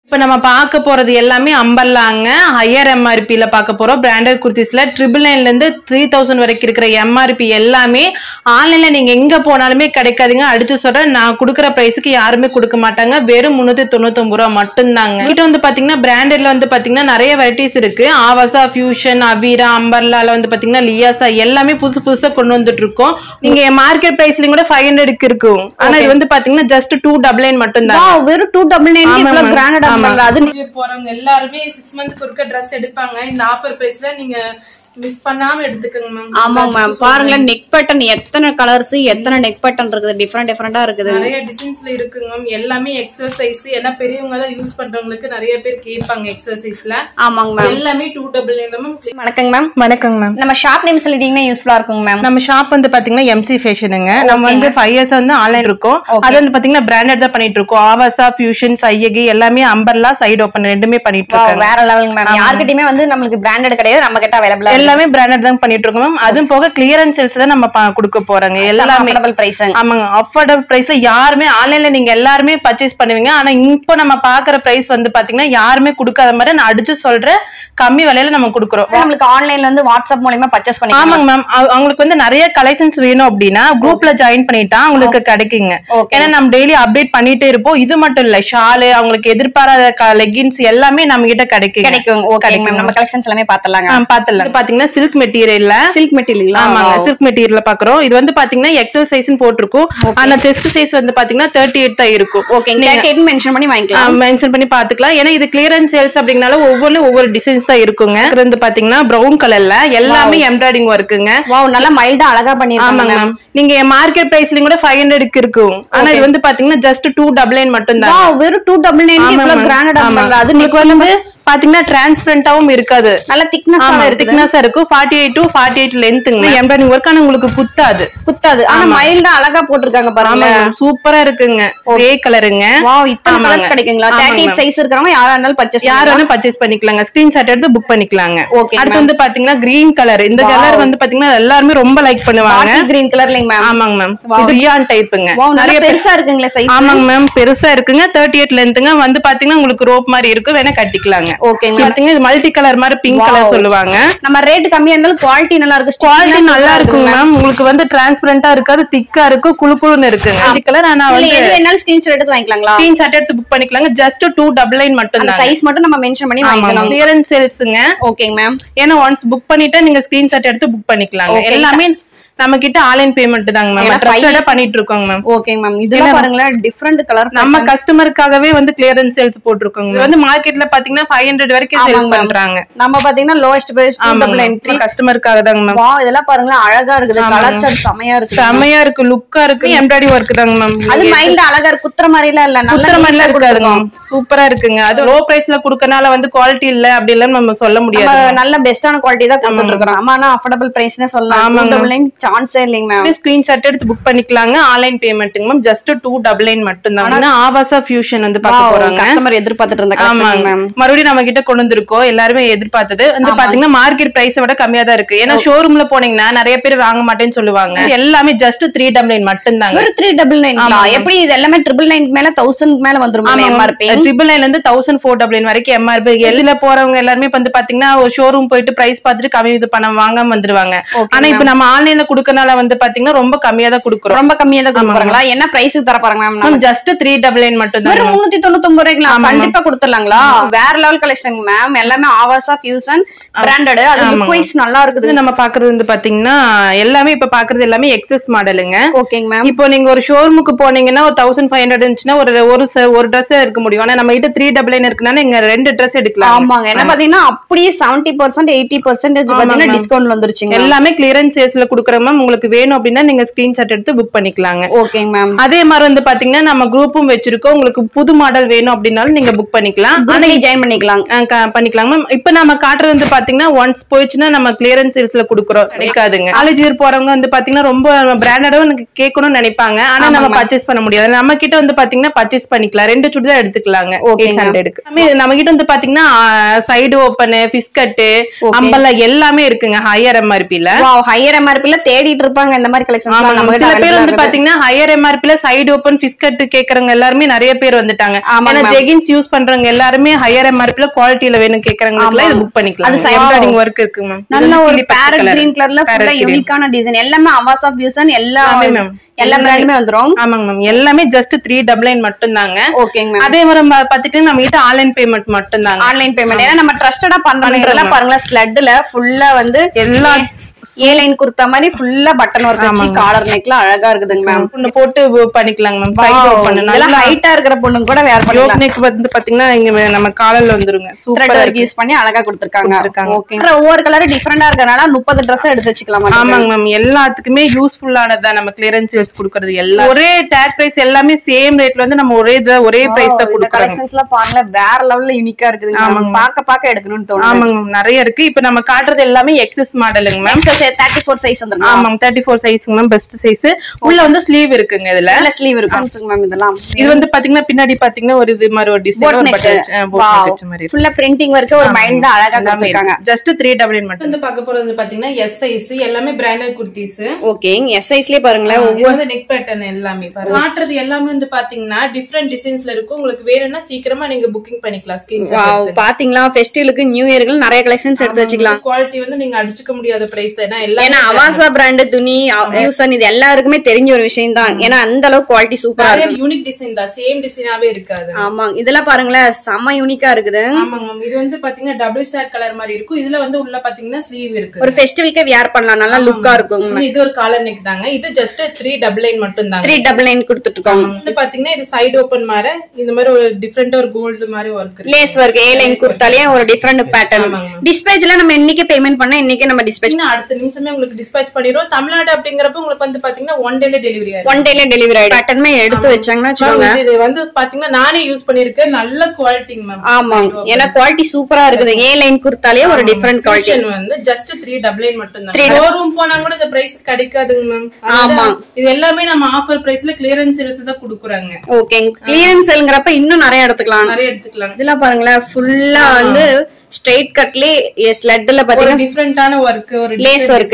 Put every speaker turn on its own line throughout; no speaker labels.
இப்ப நம்ம பார்க்க போறது எல்லாமே அம்பர்லாங்க ஹையர் MRP ல பார்க்க போறோம். பிராண்டட் குர்த்திஸ்ல 999 ல இருந்து 3000 வரைக்கும் இருக்கிற MRP எல்லாமே ஆன்லைன்ல நீங்க எங்க போனாலுமே கிடைக்காதுங்க. அடுத்து சொல்றேன், நான் கொடுக்குற பிரைஸ்க்கு யாருமே கொடுக்க மாட்டாங்க. வெறும் 399 ரூபாய் மட்டும்தாங்க. கிட்ட வந்து பாத்தீங்கன்னா பிராண்டட்ல வந்து பாத்தீங்கன்னா நிறைய வெரைட்டிஸ் இருக்கு. ஆவாசா, ஃபியூஷன், அபீரா, அம்பர்லால வந்து பாத்தீங்கன்னா லியாசா எல்லாமே புதுசு புதுசா கொண்டு வந்துட்டு இருக்கோம். நீங்க மார்க்கெட் பிரைஸ்லயும் கூட 500க்கு இருக்கும். ஆனா இது வந்து பாத்தீங்கன்னா ஜஸ்ட் 299 மட்டும்தான்.
வெறும் 299 இவ்வளவு பிராண்டட்
அது போறவங்க எல்லாருமே 6 மந்த்ஸ்க்கு ஒருக்க Dress எடுப்பாங்க. இந்த ஆஃபர் பிரைஸ்ல நீங்க மிஸ் பண்ணாம எடுத்துக்கங்க மேம்.
ஆமாங்க மேம், பாருங்க நெக் பேட்டர்ன் எத்தனை கலர்ஸ், எத்தனை நெக் பேட்டர்ன் இருக்குது, டிஃபரெண்டா இருக்குது.
நிறைய டிசைன்ஸ்ல இருக்குங்க மேம். எல்லாமே எக்ஸல் சைஸ். ஏன்னா பெரியவங்க தான் யூஸ் பண்றவங்களுக்கு நிறைய பேர் கேட்பாங்க எக்ஸல் சைஸ்ல.
ஆமாங்க மேம்,
எல்லாமே 299 மேம்.
வணக்கங்க மேம்.
வணக்கங்க மேம்.
நம்ம ஷாப் நேம் சொல்லிட்டீங்கன்னா யூஸ்ஃபுல்லா இருக்குங்க மேம்.
நம்ம ஷாப் வந்து பாத்தீங்கன்னா MC ஃபேஷனுங்க. நம்ம வந்து 5 இயர்ஸ் வந்து ஆன்லைன் இருக்கோம். அது வந்து பாத்தீங்கன்னா பிராண்டட் தான் பண்ணிட்டு இருக்கோம். ஆவாசா, ஃபியூஷன், சையகி எல்லாமே அம்பர்லா, சைடு ஓபன் ரெண்டுமே பண்ணிட்டு இருக்கோம்.
வேற லெவலுங்க மேம். யார்கிட்டயுமே வந்து நமக்கு பிராண்டட் கிடையாது, நம்ம கிட்ட அவைலபிளா
எல்லாமே பிராண்டட் தான் பண்ணிட்டு இருக்கோம் மேம். அதுவும் போக கிளியரன்ஸ் சேல்ஸ் தான் நம்ம கொடுக்க போறோங்க. எல்லாமே
அஃபோர்டபிள் பிரைஸ்.
ஆமாங்க, அஃபோர்டபிள் பிரைஸ்ல யாருமே ஆன்லைன்ல நீங்க எல்லாருமே பர்ச்சேஸ் பண்ணுவீங்க. ஆனா இப்போ நம்ம பாக்குற பிரைஸ் வந்து பாத்தீங்கன்னா யாருமே கொடுக்காத மாதிரி நான் அடிச்சு சொல்றேன், கம்மி விலையில நம்ம கொடுக்குறோம்.
நம்மளுக்கு ஆன்லைன்ல இருந்து வாட்ஸ்அப் மூலமா பர்ச்சேஸ் பண்ணிக்கலாம்.
ஆமாங்க மேம். அவங்களுக்கு வந்து நிறைய கலெக்ஷன்ஸ் வேணும் அப்படின்னா குரூப்ல ஜாயின் பண்ணிட்டா அவங்களுக்கு கிடைக்குங்க. ஏன்னா நம்ம டெய்லி அப்டேட் பண்ணிட்டே இருப்போம். இது மட்டும் இல்ல, ஷாலு, அவங்களுக்கு எதிர்பாராத லெகின்ஸ் எல்லாமே நம்ம கிட்ட கிடைக்கும்.
ஓகே மேம், நம்ம கலெக்ஷன்ஸ் எல்லாமே பார்த்தலாங்க.
பார்த்தலாம். பாத்தீங்கன்னா சில்க் மெட்டீரியல்ல ஆமாங்க, சில்க் மெட்டீரியல்ல பாக்குறோம். இது வந்து பாத்தீங்கன்னா எக்ஸல் சைஸ்னு போட்டுருக்கும். ஆனா செஸ்ட் சைஸ் வந்து பாத்தீங்கன்னா 38 தான் இருக்கும்.
ஓகே, 38 மென்ஷன் பண்ணி வாங்கிக்கலாம்.
மென்ஷன் பண்ணி பாத்துக்கலாம். ஏன்னா இது கிளியரன்ஸ் சேல்ஸ் அப்படிங்கனால ஒவ்வொரு டிசைன்ஸ் தான் இருக்குங்க. இது வந்து பாத்தீங்கன்னா பிரவுன் கலர்ல எல்லாமே எம்ப்ராய்டிங் ஒர்க்குங்க.
வாவ், நல்லா மைல்டா அழகா பண்ணிருக்காங்க.
ஆமாங்க மேம். நீங்க மார்க்கெட் பிரைஸ்லயும் கூட 500க்கு இருக்கும். ஆனா இது வந்து பாத்தீங்கன்னா ஜஸ்ட் 299 மட்டும் தான்.
வாவ், வெறும் 299 இவ்வளவு பிராண்டடா இருக்குங்க. அது
உங்களுக்கு வந்து பாத்தீங்கன்னா டிரான்ஸ்பரண்டாவும் இருக்காது, நல்ல திக்னஸா இருக்கும். 48 to 48 லென்த்ங்க. Embroidering work. ஆனா உங்களுக்கு குத்தாது.
ஆனா மைல்டா அழகா போட்டுருக்காங்க பாருங்க.
சூப்பரா இருக்குங்க. கிரே கலருங்க.
வாவ், இத்தனை கலர்ஸ் கிடைக்குங்களா? 38 சைஸ் இருக்கறவங்க யாரா இருந்தாலும் பர்ச்சேஸ்
பண்ணிக்கலாங்க. ஸ்கிரீன்ஷாட் எடுத்து புக் பண்ணிக்கலாங்க. அடுத்து வந்து பாத்தீங்கன்னா கிரீன் கலர். இந்த கலர் வந்து பாத்தீங்கன்னா எல்லாரும் ரொம்ப லைக் பண்ணுவாங்க.
கிரீன் கலர்லங்க மேம்.
ஆமாங்க மேம். இது ரியான் டைப்ங்க.
நிறைய பெருசா இருக்குங்களே சைஸ்.
ஆமாங்க மேம், பெருசா இருக்குங்க. 38 லென்த்ங்க. வந்து பாத்தீங்கன்னா உங்களுக்கு ரோப் மாதிரி இருக்கும், வேணா கட்டிக்கலாங்க.
ஓகேங்க.
பாத்தீங்கன்னா இது மல்டி கலர் மாதிரி பிங்க் கலர் சொல்லுவாங்க.
நம்ம ரேட் கம்மியா இருந்தாலும் குவாலிட்டி நல்லா இருக்கு.
குவாலிட்டி நல்லா இருக்குங்க மேம். உங்களுக்கு வந்து டிரான்ஸ்பரண்டா இருக்காது, திக்கா இருக்கு, குளுகுளுன்னு இருக்குங்க. Multi colour. ஆனா வந்து
எது வேணாலும் ஸ்கிரீன்ஷாட் எடுத்து வாங்கிக்கலாங்களா?
ஸ்கிரீன்ஷாட் எடுத்து புக் பண்ணிக்கலாங்க. ஜஸ்ட் 299 மட்டும் தான்.
சைஸ் மட்டும் நம்ம மென்ஷன் பண்ணி வாங்கிக்கலாம்.
கிளியரன்ஸ் சேல்ஸ்ங்க.
ஓகேங்க மேம்.
ஏன்னா ஒன்ஸ் புக் பண்ணிட்டா நீங்க ஸ்கிரீன்ஷாட் எடுத்து புக் பண்ணிக்கலாங்க. எல்லாமே நம்ம கிட்ட ஆன்லைன் பேமெண்ட் தாங்க மேம். ட்ரஸ்டடா பண்ணிட்டு இருக்கோங்க மேம்.
ஓகேங்க மேம். இதெல்லாம் பாருங்களா, டிஃபரண்ட் கலர்.
நம்ம கஸ்டமருக்காகவே வந்து கிளியரன்ஸ் சேல்ஸ் போட்டுருக்கோங்க. இது வந்து மார்க்கெட்ல பாத்தீங்கன்னா 500 வரைக்கும் சேல்ஸ் பண்றாங்க.
நம்ம பாத்தீங்கன்னா லோயஸ்ட் பிரைஸ் 299
கஸ்டமருக்காக தாங்க மேம்.
வாவ், இதெல்லாம் பாருங்களா, அழகா இருக்குது. கலர் சார்ட் செமையா இருக்கு.
செமையா இருக்கு, லுக்கா இருக்கு. எம்ப்ராய்டரி வர்க் தாங்க மேம்.
அது மைல்டா அழகா இருக்கு. குத்துற மாதிரி எல்லாம் இல்ல,
குத்துற மாதிரி எல்லாம் கூடாதுங்க. சூப்பரா இருக்குங்க. அது லோ பிரைஸ்ல குடுக்கறனால வந்து குவாலிட்டி இல்ல அப்படி இல்ல நம்ம சொல்ல முடியாது.
நல்ல பெஸ்டான குவாலிட்டி தான் கொடுத்துட்டு இருக்கோம். ஆமானா அஃபோர்டபிள் பிரைஸ்னே சொல்லலாம். 299 சான்ஸே இல்லைங்க மேம்.
ஸ்கிரீன்ஷாட் எடுத்து புக் பண்ணிக்கலாங்க. ஆன்லைன் பேமெண்ட்ங்க மேம். ஜஸ்ட் 299 மட்டும் தான். ஆனா ஆவாசா ஃபியூஷன் வந்து பார்க்க போறாங்க.
கஸ்டமர் எதிர்பார்த்துட்டு இருந்த கலெக்ஷன் மேம்.
மறுபடியும் நம்ம கிட்ட கொண்டு வந்திருக்கோம். எல்லாரும் எதிர்பார்த்தது வந்து பாத்தீங்கன்னா மார்க்கெட் பிரைஸை விட கம்மியா தான் இருக்கு. ஏன்னா ஷோரூம்ல போனீங்கன்னா நிறைய பேர் வாங்க மாட்டேன்னு சொல்லுவாங்க. எல்லாமே ஜஸ்ட் 399 மட்டும் தாங்க.
399 எப்படி? இது எல்லாமே 999 மேல 1000 மேல வந்துரும் MRP.
999 ல இருந்து 1499 வரைக்கும் MRP. எல்ல போறவங்க எல்லாருமே வந்து பாத்தீங்கன்னா ஷோரூம் போயிட்டு பிரைஸ் பார்த்துட்டு கம்மி இது பண்ண வாங்காம வந்துருவாங்க. ஆனா இப்ப நம்ம ஆன்லைன்ல குடுக்கறனால வந்து பாத்தீங்கன்னா ரொம்ப கம்மியா தான் குடுக்குறோம்.
ரொம்ப கம்மியா தான் குடுக்குறாங்களா? என்ன பிரைஸ்க்கு தர போறாங்க மேம்?
ஜஸ்ட் 399 மட்டும் தான்.
399 ரூபாய்க்கு கண்டிப்பா கொடுத்துடலாங்களா? வேற லெவல் கலெக்ஷன் மேம். எல்லாமே ஆவாசா ஃபியூஷன் பிராண்டட். அது லுக் வைஸ் நல்லா இருக்குது.
நம்ம பாக்குறது வந்து பாத்தீங்கன்னா எல்லாமே இப்ப பாக்குறது எல்லாமே எக்ஸஸ் மாடலுங்க.
ஓகேங்க மேம்.
இப்போ நீங்க ஒரு ஷோரூமுக்கு போனீங்கன்னா ஒரு 1500 இருந்துச்சுன்னா ஒரு Dress எடுக்க முடியும். ஆனா நம்ம கிட்ட 399 இருக்குனால நீங்க 2 Dress எடுக்கலாம்.
ஆமாங்க. என்ன பாத்தீங்கன்னா அப்படியே 70% 80% பாத்தீங்கன்னா டிஸ்கவுண்ட் வந்துருச்சுங்க.
எல்லாமே கிளியரன்ஸ் சேல்ஸ்ல குடுக்குறோம் மேம். உங்களுக்கு வேணும் அப்படின்னா நீங்க ஸ்கிரீன்ஷாட் எடுத்து புக் பண்ணிக்கலாங்க.
ஓகேங்க மேம்.
அதே மாதிரி வந்து பாத்தீங்கன்னா நம்ம குரூப்பும் வச்சிருக்கோம். உங்களுக்கு புது மாடல் வேணும் அப்படின்னாலும் நீங்க புக் பண்ணிக்கலாம்.
ஜாயின் பண்ணிக்கலாம்
மேம். இப்ப நம்ம காட்டுறது வந்து பாத்தீங்கன்னா ஒன்ஸ் போயிடுச்சுன்னா நம்ம கிளியரன்ஸ் சேல்ஸ்ல குடுக்குறோம், கிடைக்காதுங்க. காலேஜ் இயர் போறவங்க வந்து பாத்தீங்கன்னா ரொம்ப பிராண்டடும் எனக்கு கேட்கணும்னு நினைப்பாங்க, ஆனா நம்ம பர்ச்சேஸ் பண்ண முடியாது. நம்ம கிட்ட வந்து பாத்தீங்கன்னா பர்ச்சேஸ் பண்ணிக்கலாம், 2 சுடிதார் எடுத்துக்கலாங்க 800க்கு. நம்ம கிட்ட வந்து பாத்தீங்கன்னா சைடு ஓபன், பிஸ்கட், அம்பர்லா எல்லாமே இருக்குங்க ஹையர் எம்ஆர்பில.
ஹையர் எம்ஆர்பில தேடிட்டு இருப்பாங்க இந்த மாதிரி கலெக்ஷன்.
சில பேர் வந்து பாத்தீங்கன்னா ஹையர் எம்ஆர்பில சைடு ஓபன் பிஸ்கட் கேக்குறவங்க எல்லாருமே நிறைய பேர் வந்துட்டாங்க. ஏன்னா ஜெகின்ஸ் யூஸ் பண்றவங்க எல்லாருமே ஹையர் எம்ஆர்பில குவாலிட்டில வேணும் கேக்குறவங்க இது புக் பண்ணிக்கலாம். அது எம்ப்ராய்டிங் வொர்க் இருக்கு மேம்.
நல்ல ஒரு பேரட் கிரீன் கலர்ல ஃபுல்லா யூனிக்கான டிசைன், எல்லாமே அவாசா ஃபியூஷன், எல்லா பிராண்டுமே வந்துரும்.
ஆமாங்க மேம், எல்லாமே ஜஸ்ட் 399 மட்டும் தாங்க.
ஓகேங்க.
அதே மாதிரி பாத்துட்டு நம்ம கிட்ட ஆன்லைன் பேமெண்ட் மட்டும் தாங்க.
ஆன்லைன் பேமெண்ட், ஏன்னா நம்ம ட்ரஸ்டடா பண்றோம். பாருங்க ஸ்லட்ல ஃபுல்லா வந்து எல்லா ஏலைன் குர்த்தா மாதிரி ஃபுல்லா பட்டன் ஒர்க் வச்சு காலர் நெக்ல அழகா இருக்குதுங்க மேம்.
பொண்ணு போட்டு பண்ணிக்கலாங்க மேம். சைடு ஓபன் நல்ல
ஹைட்டா இருக்கிற பொண்ணுங்க கூட வேர் பண்ணலாம்.
யோக் நெக் வந்து பாத்தீங்கன்னா இங்க நம்ம காலர்ல வந்துருங்க.
சூப்பரா இருக்கு, யூஸ் பண்ணி அழகா கொடுத்திருக்காங்க. ஓகே, ஒவ்வொரு கலர் டிஃபரெண்டா இருக்கனால 30 Dress எடுத்து வச்சுக்கலாம்.
ஆமாங்க மேம், எல்லாத்துக்குமே யூஸ்ஃபுல்லானதா நம்ம கிளியரன்ஸ் சேல்ஸ் கொடுக்கிறது. எல்லாம் ஒரே டேக் பிரைஸ், எல்லாமே சேம் ரேட்ல வந்து நம்ம ஒரே பிரைஸ் தான் கொடுக்கறோம்.
கலெக்ஷன்ஸ்ல பாருங்க வேற லெவல்ல யூனிக்கா இருக்குதுங்க. பாக்க எடுக்கணும்னு தோணுது.
ஆமாங்க, நிறைய இருக்கு. இப்போ நம்ம காட்டுறது எல்லாமே எக்ஸஸ் மாடலுங்க மேம்.
34 சைஸ் வந்துரும்.
ஆமாங்க, 34 சைஸ்ங்க மேம், பெஸ்ட் சைஸ். உள்ள வந்து ஸ்லீவ் இருக்குங்க. இதுல
ஸ்லீவ் இருக்குங்க மேம். இதெல்லாம்
இது வந்து பாத்தீங்கன்னா பின்னாடி பாத்தீங்கன்னா ஒரு இது மாதிரி ஒரு டிசைன் மாதிரி
ஃபுல்லா பிரிண்டிங் வர்க், ஒரு மைண்ட் அழகா கொடுத்திருக்காங்க.
ஜஸ்ட் 399 மட்டும். வந்து பார்க்க போறது பாத்தீங்கன்னா எஸ் சைஸ், எல்லாமே பிராண்டட் குர்தீஸ்.
ஓகே, எஸ் சைஸ்லயே பாருங்களேன்,
ஒவ்வொரு நெக் பேட்டர்ன் எல்லாமே பாருங்க. காட்டுறது எல்லாமே வந்து பாத்தீங்கன்னா டிஃபரெண்ட் டிசைன்ஸ்ல இருக்கும். உங்களுக்கு வேணும்னா சீக்கிரமா நீங்க புக்கிங் பண்ணிக்கலாம். ஸ்கிரீன்ஷாட்
பாத்தீங்களா, ஃபெஸ்டிவலுக்கு நியூ இயருக்கு நிறைய கலெக்ஷன்ஸ் எடுத்து வச்சுக்கலாம்.
குவாலிட்டி வந்து நீங்க அடிச்சுக்க முடியாத பிரைஸ் தான்.
ஏன்னா அவாசா பிராண்ட் துணி யூசன் இது எல்லாருக்குமே தெரிஞ்ச ஒரு விஷயம் தான். ஏன்னா அந்த அளவுக்கு குவாலிட்டி சூப்பரா இருக்கு.
யூனிக் டிசைன் தான், சேம் டிசைனாவே இருக்காது.
ஆமா, இதெல்லாம் பாருங்களேன் செம யூனிக்கா இருக்குது.
ஆமாங்க மேம், இது வந்து பாத்தீங்கன்னா டபுள் ஷேட் கலர் மாதிரி இருக்கும். இதுல வந்து உள்ள பாத்தீங்கன்னா ஸ்லீவ் இருக்கு.
ஒரு ஃபெஸ்டிவலுக்கு வியர் பண்ணலாம், நல்லா லுக்கா இருக்கும்.
இது ஒரு காலர் நெக் தாங்க. இது ஜஸ்ட் 399 மட்டும் தாங்க.
399 கொடுத்துட்டு இருக்காங்க.
இது பாத்தீங்கன்னா இது சைடு ஓபன் மாதிரி இந்த மாதிரி ஒரு டிஃபரெண்டா ஒரு கோல்ட் மாதிரி வர்க் இருக்கு.
லேஸ் வர்க், ஏ லைன் குர்த்தாலே ஒரு டிஃபரெண்ட் பேட்டர்ன். டிஸ்பேச்ல நம்ம இன்னைக்கு பேமெண்ட் பண்ணா இன்னைக்கு நம்ம டிஸ்பேச்
அடுத்த நிமிஷமே உங்களுக்கு டிஸ்பேச் பண்ணிடுவோம். தமிழ்நாடு அப்படிங்கறப்ப உங்களுக்கு வந்து பாத்தீங்கன்னா 1 டேல டெலிவரி ஆயிடும்.
1 டேல டெலிவரி ஆயிடும். பேட்டர்மே எடுத்து வச்சாங்கன்னா வச்சுக்கோங்க.
இது வந்து பாத்தீங்கன்னா நானே யூஸ் பண்ணிருக்கேன், நல்ல குவாலிட்டிங்க மேம்.
ஆமா, ஏன்னா குவாலிட்டி சூப்பரா இருக்குது. ஏ லைன் குர்த்தாலே ஒரு டிஃபரெண்ட் குவாலிட்டி
வந்து ஜஸ்ட் 399 மட்டும் தான். ஷோரூம் போனா கூட இந்த பிரைஸ் கிடைக்காதுங்க மேம்.
ஆமா,
இது எல்லாமே நம்ம ஆஃபர் பிரைஸ்ல கிளியரன்ஸ் சேல்ஸ் தான் கொடுக்குறாங்க.
ஓகே, கிளியரன்ஸ் சேல்ங்கறப்ப இன்னும் நிறைய எடுத்துக்கலாம். இதெல்லாம் பாருங்களேன் ஃபுல்லா வந்து ஸ்ட்ரைட் கட்லயே ஸ்லட்ல பாத்தீங்கன்னா
டிஃபரண்டான வர்க், ஒரு
லேஸ் வர்க்.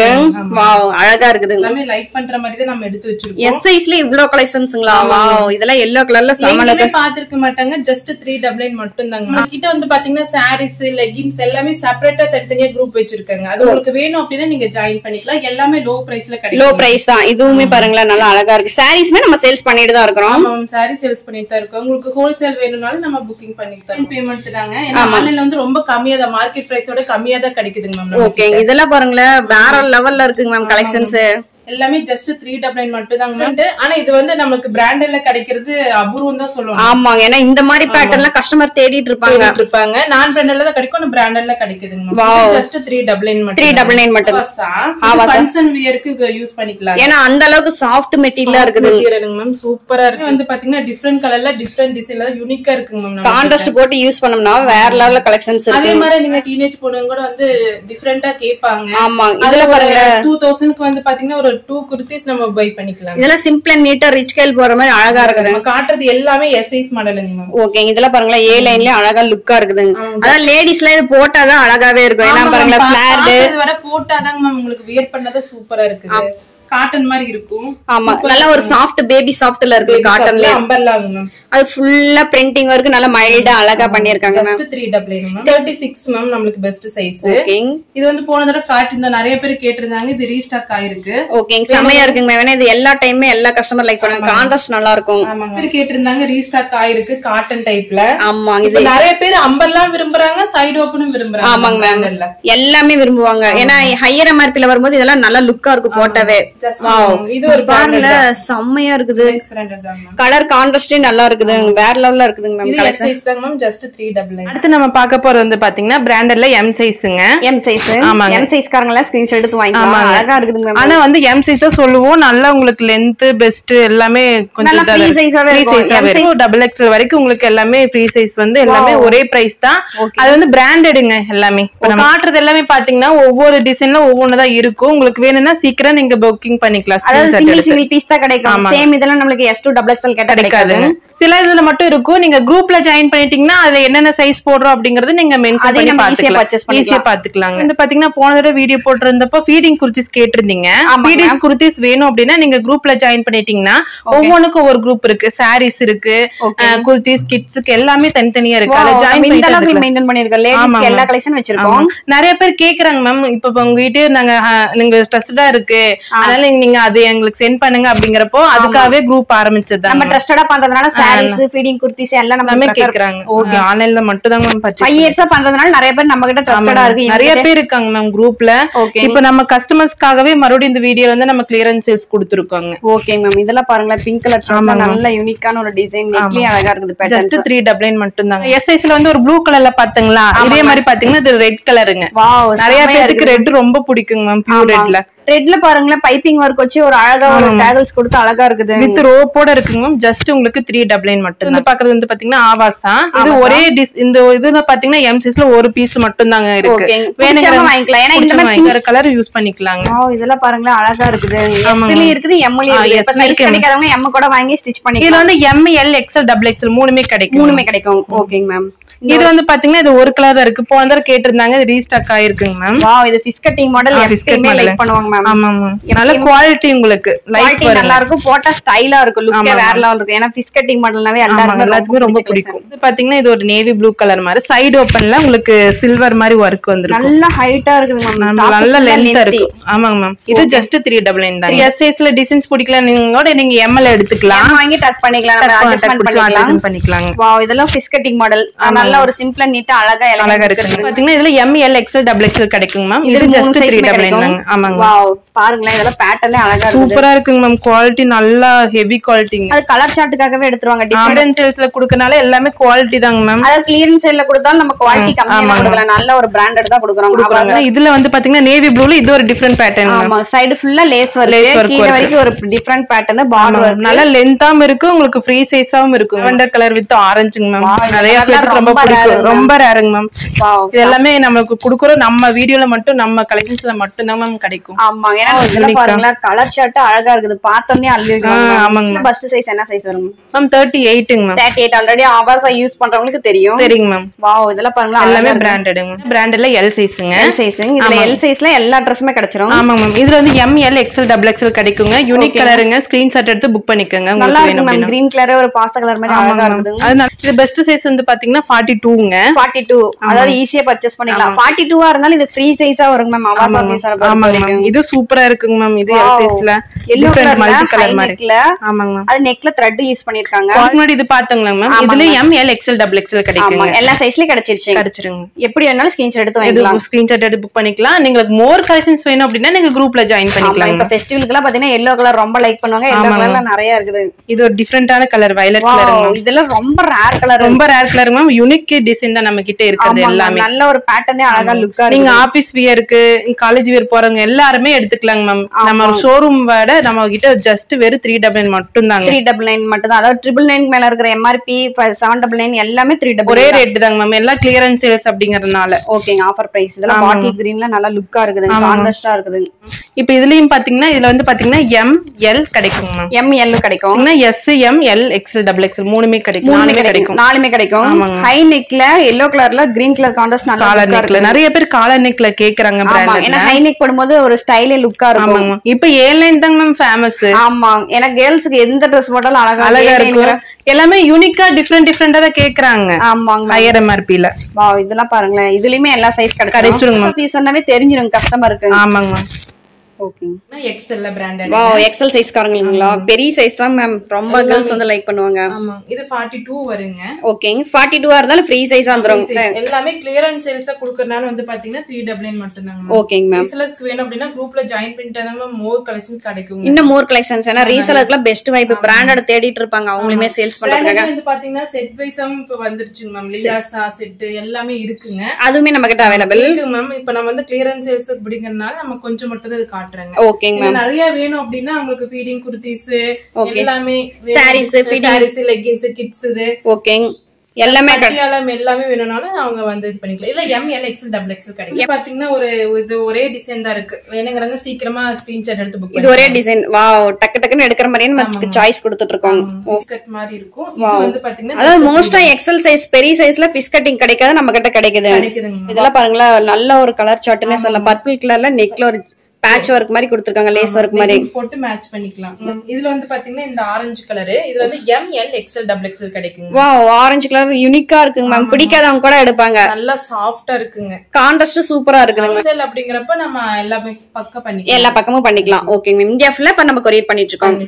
வாவ், அழகா இருக்குது.
எல்லாமே லைக் பண்ற மாதிரி தான் நம்ம எடுத்து வச்சிருக்கோம்.
எஸ் சைஸ்ல இவ்ளோ கலெக்ஷன்ஸ்ங்களா? வாவ், இதெல்லாம் yellow கலர்ல சாமலக
பாத்துக்க மாட்டாங்க. ஜஸ்ட் 399 மட்டும் தாங்க. நம்ம கிட்ட வந்து பாத்தீங்கன்னா சாரீஸ், லெகின்ஸ் எல்லாமே செப்பரேட்டா தனித்தனியா குரூப் வச்சிருக்காங்க. அது உங்களுக்கு வேணும் அப்படினா நீங்க ஜாயின் பண்ணிக்கலாம். எல்லாமே லோ பிரைஸ்ல கிடைக்கும்.
லோ பிரைஸ் தான். இதுவுமே பாருங்களேன் நல்லா அழகா இருக்கு. சாரீஸ்மே நம்ம சேல்ஸ் பண்ணிட்டு தான் இருக்கோம்.
ஆமா, சாரி சேல்ஸ் பண்ணிட்டு தான் இருக்கோம். உங்களுக்கு ஹோல்சேல் வேணும்னாலும் நம்ம புக்கிங் பண்ணிக்கலாம். பேமெண்ட் தாங்க. ஏன்னா ஆன்லைன்ல வந்து ரொம்ப கம்மியா தான், மார்க்கெட் பிரைஸோட கம்மியா தான் கிடைக்குதுங்க மேம்.
ஓகே, இதெல்லாம் பாருங்களேன் வேற லெவல்ல இருக்குங்க மேம் கலெக்ஷன்ஸ்.
எல்லாமே ஜஸ்ட் 399 மட்டும் தாங்க. ஆனா இது வந்து நமக்கு பிராண்டட்ல கிடைக்கிறது அபூர்வம் தான் சொல்லுவாங்க.
ஆமாங்க, ஏனா இந்த மாதிரி பேட்டர்ன்ல கஸ்டமர் தேடிட்டு இருப்பாங்க.
நான் பிராண்டட்ல தான் கிடைக்கும், பிராண்டட்ல கிடைக்குதுங்க. ஜஸ்ட் 399 மட்டும்.
399 மட்டும்.
ஃபங்க்ஷன் வியருக்கு யூஸ் பண்ணிக்கலாம்.
ஏனா அந்த அளவுக்கு சாஃப்ட் மெட்டீரியலா இருக்குது.
மெட்டீரியலுங்க மேம், சூப்பரா இருக்கு. வந்து பாத்தீங்கன்னா டிஃபரண்ட் கலர்ல டிஃபரண்ட் டிசைன்ல யூனிக்கா இருக்குங்க மேம்.
கான்ட்ராஸ்ட் போட்டு யூஸ் பண்ணோம்னா வேற லெவல்ல கலெக்ஷன்ஸ் இருக்கு.
அதே மாதிரி நீங்க டீனேஜ் பொண்ணுங்க கூட வந்து டிஃபரண்டா கேட்பாங்க.
ஆமா, இதுல பாருங்க
2000க்கு வந்து பாத்தீங்கன்னா ஒரு 2 குர்தீஸ் நம்ம பை பண்ணிக்கலாம்.
இதெல்லாம் சிம்பிள் அண்ட் நீட்டா ரிச் கேல் போற மாதிரி அழகா இருக்குது.
நம்ம காட்டுறது எல்லாமே எஸ் சைஸ் மாடலுங்க மேம்.
ஓகே, இதெல்லாம் பாருங்க ஏ லைன்லயே அழகா லுக்கா இருக்குதுங்க. அதான் லேடிஸ்லாம் இது போட்டாதான் அழகாவே இருக்கும். ஏன்னா பாருங்க ஃபிளார்ட்
இது வர போட்டாதாங்க மேம் உங்களுக்கு வியர் பண்ணதா சூப்பரா இருக்குது. காட்டன் மாதிரி இருக்கும்.
ஆமா, நல்ல ஒரு சாஃப்ட் பேபி சாஃப்ட்ல இருக்கு. காட்டன்ல
அம்பர்லாங்க மேம்.
அது ஃபுல்லா பிரிண்டிங் வர்க் நல்ல மைல்டா அழகா பண்ணிருக்காங்க மேம்.
Just 399 ma'am. 36 மேம் நமக்கு பெஸ்ட் சைஸ்.
ஓகே,
இது வந்து போன தடவை காட்டிருந்தோம், நிறைய பேர் கேட்டிருந்தாங்க. இது ரீஸ்டாக் ஆயிருக்கு.
ஓகே, செமையா இருக்குங்க மேம். இது எல்லா டைமே எல்லா கஸ்டமர் லைக் பண்ணுவாங்க. கான்ட்ராஸ்ட் நல்லா இருக்கும்.
ஆமா, பேர் கேட்டிருந்தாங்க. ரீஸ்டாக் ஆயிருக்கு காட்டன் டைப்ல.
ஆமா,
இது நிறைய பேர் அம்பர்லாம் விரும்புறாங்க, சைடு ஓபனும் விரும்புறாங்க.
ஆமாங்க மேம், எல்லாமே விரும்புவாங்க. ஏன்னா ஹையர் எம்ஆர்பில வரும்போது இதெல்லாம் நல்லா லுக்கா இருக்கும் போட்டவே.
இது ஒரு
பாருங்க செம்மையா இருக்குது. கலர் கான்ட்ராஸ்டே நல்லா இருக்குது. வேற லெவல்ல இருக்குதுங்க மேம்.
இது சைஸ் தாங்க மேம். just 399. அடுத்து நம்ம பார்க்க போறது வந்து பாத்தீங்கன்னா பிராண்டட்ல M சைஸ்ங்க.
M size. M சைஸ் காரங்களா ஸ்கிரீன்ஷாட் எடுத்து வாங்கிக்கலாம். அழகா இருக்குதுங்க மேம்.
ஆனா வந்து M சைஸ் தான் சொல்லுவோம். நல்லா உங்களுக்கு லெந்த் பெஸ்ட் எல்லாமே கொஞ்சம்
ஃப்ரீ சைஸாவே
இருக்கும். டபுள் எக்ஸ்எல் வரைக்கும் உங்களுக்கு எல்லாமே ஃப்ரீ சைஸ் வந்து எல்லாமே ஒரே பிரைஸ் தான். அது வந்து பிராண்டடுங்க எல்லாமே. காட்டுறது எல்லாமே பாத்தீங்கன்னா ஒவ்வொரு டிசைன்ல ஒவ்வொன்னு தான் இருக்கும். உங்களுக்கு வேணும்னா சீக்கிரம் நீங்க புக்கிங் பண்ணிக்கலாம்.
சிங்கிள் பீஸ் தான் கிடைக்கும். சேம் இதெல்லாம் நமக்கு S2 XXL கேட்டா கிடைக்காது.
சில இதுல மட்டும் இருக்கும். நீங்க குரூப்ல ஜாயின் பண்ணிட்டீங்கன்னா அதுல என்னென்ன சைஸ் போடுறோம் அப்படிங்கறது நீங்க மென்ஷன் பண்ணி ஈஸியா பாத்துக்கலாம். வந்து பாத்தீங்கன்னா போன தடவை வீடியோ போட்டிருந்தப்போ ஃபீடிங் குர்த்திஸ் கேட்டிருந்தீங்க. ஃபீடிங் குர்த்திஸ் வேணும் அப்படின்னா நீங்க குரூப்ல ஜாயின் பண்ணிட்டீங்கன்னா ஒவ்வொன்னுக்கும் ஒவ்வொரு குரூப் இருக்கு. சாரீஸ் இருக்கு, குர்த்திஸ், கிட்ஸ்க்கு எல்லாமே தனித்தனியா இருக்கு. அத ஜாயின்
பண்ணிருக்கோம். எல்லா கலெக்ஷன் வச்சிருக்கோம்.
நிறைய பேர் கேக்குறாங்க மேம், இப்ப உங்ககிட்ட நீங்க ட்ரஸ்டடா இருக்கு அதனால நீங்க அது எங்களுக்கு சென்ட் பண்ணுங்க அப்படிங்கறப்போ அதுக்காகவே குரூப் ஆரம்பிச்சது.
நம்ம ட்ரஸ்டடா பண்றதுனால சாரீஸ், ஃபீடிங் குர்த்திஸ் எல்லாம் நம்ம
கேக்குறாங்க. ஓகே, ஆன்லைன்ல மட்டும் தான் மேம்
5 இயர்ஸா பண்றதுனால நிறைய பேர் நம்ம கிட்ட ட்ரஸ்டடா இருக்கு.
நிறைய பேர் இருக்காங்க மேம் குரூப்ல. இப்போ நம்ம கஸ்டமர்ஸ்க்காகவே மறுபடியும் இந்த வீடியோ வந்து நம்ம கிளியரன்ஸ் சேல்ஸ் கொடுத்திருக்காங்க.
Okay ma'am. இதெல்லாம் பாருங்க பிங்க் கலர் ஷர்ட் நல்ல யூனிக்கான ஒரு டிசைன். நெக்லி அழகா இருக்குது. பேட்டர்ன்
just 399 மட்டும் தான். எஸ் சைஸ்ல வந்து ஒரு ப்ளூ கலர்ல பாத்தீங்களா? இதே மாதிரி பாத்தீங்கன்னா இது ரெட் கலருங்க.
வாவ்,
நிறைய பேருக்கு ரெட் ரொம்ப பிடிக்குங்க மேம். பியூர் ரெட்ல
ரெட்ல பாருங்களேன் பைப்பிங் வர்க் வச்சு ஒரு அழகா ஒரு டேகல்ஸ் கொடுத்து அழகா இருக்குது.
வித் ரோப்போட இருக்குங்க மேம். ஜஸ்ட் உங்களுக்கு 399 மட்டும். வந்து பாக்குறது வந்து பாத்தீங்கன்னா ஆவாசா. இது ஒரே இந்த இதுல பாத்தீங்கன்னா M சைஸ்ல ஒரு பீஸ் மட்டும் தாங்க இருக்கு.
வேணும்னா வாங்கிக்கலாம். ஏன்னா இந்த மாதிரி
கலர் யூஸ் பண்ணிக்கலாங்க.
இதெல்லாம் பாருங்களேன் அழகா இருக்குது. S-லயும் இருக்குது, M-லயும் இருக்குது. இப்ப சைஸ் கிடைக்காதவங்க M கூட வாங்கி ஸ்டிட்ச் பண்ணிக்கலாம்.
இதுல வந்து M, L, XL, XXL மூணுமே கிடைக்கும்.
ஓகேங்க மேம்.
இது வந்து பாத்தீங்கன்னா இது ஒரு கலர் தான் இருக்கு. போன தடவை கேட்டிருந்தாங்க, இது ரீஸ்டாக் ஆயிருக்குங்க மேம்.
வாவ், இது ஃபிஷ் கட்டிங் மாடல். எப்பவுமே லைக் பண்ணுவாங்க மேம்.
ஆமா மேம். நல்ல குவாலிட்டி உங்களுக்கு லைக்
நல்லா இருக்கும். போட்டா ஸ்டைலா இருக்கும். லுக்கே வேற லெவல் இருக்கும். ஏன்னா ஃபிஷ் கட்டிங் மாடல்னாவே எல்லாருக்கும்
ரொம்ப பிடிக்கும். இது பாத்தீங்கன்னா இது ஒரு நேவி ப்ளூ கலர் மாதிரி சைடு ஓபன்ல உங்களுக்கு சில்வர் மாதிரி வர்க் வந்திருக்கு.
நல்ல ஹைட்டா இருக்குது மேம்.
நல்ல லென்த்தா இருக்கு. ஆமாங்க மேம். இது just 399 தான். எஸ் சைஸ்ல டிசைன்ஸ் பிடிக்கலாம் நீங்க ML எடுத்துக்கலாம்.
வாங்கி டக் பண்ணிக்கலாம். நம்ம அட்ஜஸ்ட்மென்ட் பண்ணிக்கலாம். வாவ், இதெல்லாம் ஃபிஷ் கட்டிங் மாடல். நல்ல ஒரு சிம்பிளா நீட்டா அழகா இருக்கு.
பாத்தீங்கன்னா இதுல M, L, XL, XXL கிடைக்கும் மேம். இது just 399 தான். ஆமாங்க.
வாவ், பாருங்க இதெல்லாம் பேட்டர்னே அழகா இருக்கு.
சூப்பரா இருக்குங்க மேம். குவாலிட்டி நல்லா ஹெவி குவாலிட்டிங்க.
அது கலர் சார்ட்டுக்காகவே எடுத்துருவாங்க.
டிஃபரன்ஸ் சேல்ஸ்ல கொடுக்கனால எல்லாமே குவாலிட்டி தாங்க மேம்.
அது கிளியரன்ஸ் சேல்ல கொடுத்தாலும் நம்ம குவாலிட்டி கம்மியா கொடுக்கலாம். நல்ல ஒரு பிராண்டட் தான் கொடுக்குறாங்க.
இதுல வந்து பாத்தீங்கன்னா நேவி ப்ளூல இது ஒரு டிஃபரண்ட் பேட்டர்ன்.
ஆமா, சைடு ஃபுல்லா லேஸ் வர்க். கீழ வரைக்கும் ஒரு டிஃபரண்ட் பேட்டர்ன். பார்டர்
நல்ல லென்த்தாவும் இருக்கு. உங்களுக்கு ஃப்ரீ சைஸாவும் இருக்கு. லாவெண்டர் கலர் வித் ஆரஞ்சுங்க மேம். நிறைய பேருக்கு ரொம்ப பிடிக்கும். ரொம்ப ரேருங்க மேம். இது எல்லாமே நமக்கு குடுக்குறோம். நம்ம வீடியோல மட்டும் நம்ம கலெக்ஷன்ஸ்ல மட்டும் தான் மேம் கிடைக்கும்.
ஆமா, ஏன்னா இதெல்லாம் பாருங்க கலர் ஷர்ட் அழகா இருக்குது. பார்த்தோனே அள்ளிடுவாங்க.
ஆமாங்க.
ஃபர்ஸ்ட் சைஸ் என்ன சைஸ் வரும்
மேம்? 38ங்க மேம்.
38 ஆல்ரெடி ஆவாஸா யூஸ் பண்றவங்களுக்கு தெரியுங்க மேம். வாவ், இதெல்லாம் பாருங்க
எல்லாமே பிராண்டடுங்க. பிராண்டட்ல L சைஸ்ங்க.
L சைஸ்ங்க. இதுல L சைஸ்ல எல்லா Dressமே கிடைச்சிரும்.
ஆமாங்க மேம். இதுல வந்து M, L, XL, XXL கிடைக்குங்க. யூனிக் கலருங்க. ஸ்கிரீன்ஷாட் எடுத்து புக் பண்ணிக்கங்க.
நல்லா இருக்கு மேம். கிரீன் கலர் ஒரு பாஸ்டா கலர் மாதிரி அழகா இருக்குது.
அதனால இது பெஸ்ட் சைஸ் வந்து பாத்தீங்கன்னா 42ங்க.
42 அதாவது ஈஸியா பர்ச்சேஸ் பண்ணிக்கலாம். 42ஆ இருந்தாலும் இது ஃப்ரீ சைஸா வருங்க மேம். ஆவாஸா பீஸா
பாருங்க. இது சூப்பரா இருக்குங்க மேம். இது L சைஸ்ல
yellow கலர் மல்டி கலர்
மாதிரி. ஆமாங்க மேம்.
அது நெக்ல த்ரெட் யூஸ் பண்ணிருக்காங்க.
முன்னாடி இது பாத்தீங்களா மேம்? இதுல M, L, XL, XXL கிடைக்குங்க.
எல்லா சைஸ்லயும் கிடைச்சிருங்க. எப்படி வேணாலும் ஸ்கிரீன்ஷாட் எடுத்து வாங்கிக்கலாம்.
ஸ்கிரீன்ஷாட் எடுத்து புக் பண்ணிக்கலாம். உங்களுக்கு மோர் கலெக்ஷன்ஸ் வேணும் அப்படினா நீங்க குரூப்ல ஜாயின் பண்ணிக்கலாம்.
இப்ப ஃபெஸ்டிவல்க்குலாம் பாத்தீங்கன்னா yellow கலர் ரொம்ப லைக் பண்ணுவாங்க. yellow கலர்ல நிறைய இருக்குது.
இது ஒரு டிஃபரண்டான கலர் வயலட் கலர்.
இதெல்லாம் ரொம்ப ரேர் கலர்.
ரொம்ப rare colour ma'am. Unique design தான் நம்ம கிட்ட இருக்குது எல்லாமே.
நல்ல ஒரு பேட்டர்னே அழகா லுக்கா இருக்கு.
நீங்க ஆபீஸ் வியருக்கு, காலேஜ் வியர் போறவங்க எல்லாரும் எடுத்துக்கலாங்க மேம். நம்ம ஷோரூம் விட நம்ம கிட்ட ஜஸ்ட் வெறும் 399 மட்டும் தாங்க.
399 மட்டும் தான். அதாவது 999 மேல இருக்கிற MRP 799 எல்லாமே 399
ஒரே ரேட் தாங்க மேம். எல்லாம் கிளியரன்ஸ் சேல்ஸ் அப்படிங்கறதுனால
ஓகேங்க. Offer price. இதெல்லாம் பாட்டில் கிரீன்ல நல்லா லுக்கா இருக்குது. கான்ட்ராஸ்டா இருக்குது.
இப்போ இதுலயும் பாத்தீங்கன்னா இதுல வந்து பாத்தீங்கன்னா M, L கிடைக்கும் மேம்.
M, L கிடைக்கும்.
S, M, L, XL, XXL மூணுமே கிடைக்கும்.
நாலுமே கிடைக்கும். ஹை நெக்ல yellow கலர்ல கிரீன் கலர் கான்ட்ராஸ்ட் நல்லா
காலர் நெக்ல நிறைய பேர் காலர் நெக்ல கேக்குறாங்க பிராண்ட்ல.
ஏன்னா ஹை நெக் போடும்போது ஒரு ஸ்டைலே லுக்கா இருக்கும்.
இப்போ ஏர்லைன் தாங்க மேம் ஃபேமஸ்.
ஆமா, ஏன்னா கேர்ள்ஸ்க்கு எந்த Dress போட்டாலும் அழகா
இருக்கும். எல்லாமே யூனிக்கா டிஃபரெண்டா தான் கேக்குறாங்க.
ஆமாங்க.
ஹையர் MRPல.
வாவ், இதெல்லாம் பாருங்களேன். இதுலயுமே எல்லா சைஸ் கிடைச்சிரும். பீஸ் சொன்னாவே தெரிஞ்சிரும் கஸ்டமருக்கு.
ஆமாங்க.
Okay
XL branded.
Wow XL size காரங்களா? பெரிய சைஸ் தான் மேம். ரொம்ப गर्ल्स வந்து லைக் பண்ணுவாங்க.
ஆமா இது 42 வருங்க.
ஓகேங்க 42 ஆ இருந்தாலும் ஃப்ரீ சைஸ் வந்துரும்.
எல்லாமே கிளியரன்ஸ் சேல்ஸா குடுக்கறனால வந்து பாத்தீங்கன்னா 399 மட்டும் தாங்க.
ஓகேங்க மேம்.
ரீசெலர்ஸ்க்கு வேணும் அப்படினா குரூப்ல ஜாயின் பண்ணிட்டாங்க மோர் கலெக்ஷன்ஸ் கிடைக்கும்.
இன்னும் மோர் கலெக்ஷன்ஸ் ஏனா ரீசெலர்க்குல பெஸ்ட் வைப் பிராண்டட் தேடிட்டு இருப்பாங்க. அவங்களுமே சேல்ஸ் பண்றதுக்காக
வந்து பாத்தீங்கன்னா செட் வைஸாம் இப்ப வந்துருச்சுங்க மேம். லியாசா செட் எல்லாமே இருக்குங்க.
அதுமே நம்ம கிட்ட அவேலபிள்
இருக்கு மேம். இப்போ நம்ம வந்து கிளியரன்ஸ் சேல்ஸ் அப்படிங்கறனால நம்ம கொஞ்சம் மட்டும் தான் இது காட்றேங்க.
ஓகேங்க மேம்.
நிறைய வேணும் அப்படினா உங்களுக்கு ஃபீடிங் குர்தீஸ் எல்லாமே
saris feeding
saris leggings kids இது
ஓகேங்க எல்லாமே
எல்லாமே வேணும்னாலும் அவங்க வந்து இது பண்ணிக்கலாம். இல்ல எம்எல் எக்ஸ்எல் டபுள் எக்ஸ்எல் கிடைக்கும். பாத்தீங்கன்னா ஒரு இது ஒரே டிசைன் தான் இருக்கு. வேணுங்கறங்க சீக்கிரமா ஸ்கிரீன்ஷாட் எடுத்து புக்.
இது ஒரே டிசைன். வாவ் டக்கு டக்குன்னு எடுக்கிற மாதிரியே நம்ம சாய்ஸ் கொடுத்துட்டு இருக்கோம்.
பிஸ்கட் மாதிரி இருக்கும். இது வந்து பாத்தீங்கன்னா
அதாவது மோஸ்டா எக்ஸ்எல் சைஸ் பெரிய சைஸ்ல பிஸ் கட்டிங் கிடைக்காது, நம்ம கிட்ட கிடைக்குது. இதெல்லாம் பாருங்களா நல்ல ஒரு கலர் சார்ட்னே சொல்லலாம். பர்பிள் கலர்ல நெக்ல ஒரு பேட்ச் வர்க் மாதிரி கொடுத்திருக்காங்க, லேஸ் வர்க் மாதிரி
போட்டு மேட்ச் பண்ணிக்கலாம். இதுல வந்து பாத்தீங்கன்னா இந்த ஆரஞ்சு கலர் இதுல வந்து எம்எல் எக்ஸ்எல் டபுள் எக்ஸ்எல் கிடைக்குங்க.
வாவ் ஆரஞ்சு கலர் யூனிக்கா இருக்குங்க மேம். பிடிக்காதவங்க கூட எடுப்பாங்க.
நல்லா சாஃப்ட்டா இருக்குங்க.
கான்ட்ராஸ்ட் சூப்பரா இருக்குங்க.
எக்ஸ்எல் அப்படிங்கறப்ப நம்ம எல்லாமே பக்கா பண்ணிக்கலாம்.
எல்லா பக்கமும் பண்ணிக்கலாம். ஓகேங்க மேம். இந்தியா ஃபுல்லா இப்ப நம்ம கொரியர் பண்ணிட்டு இருக்கோம்.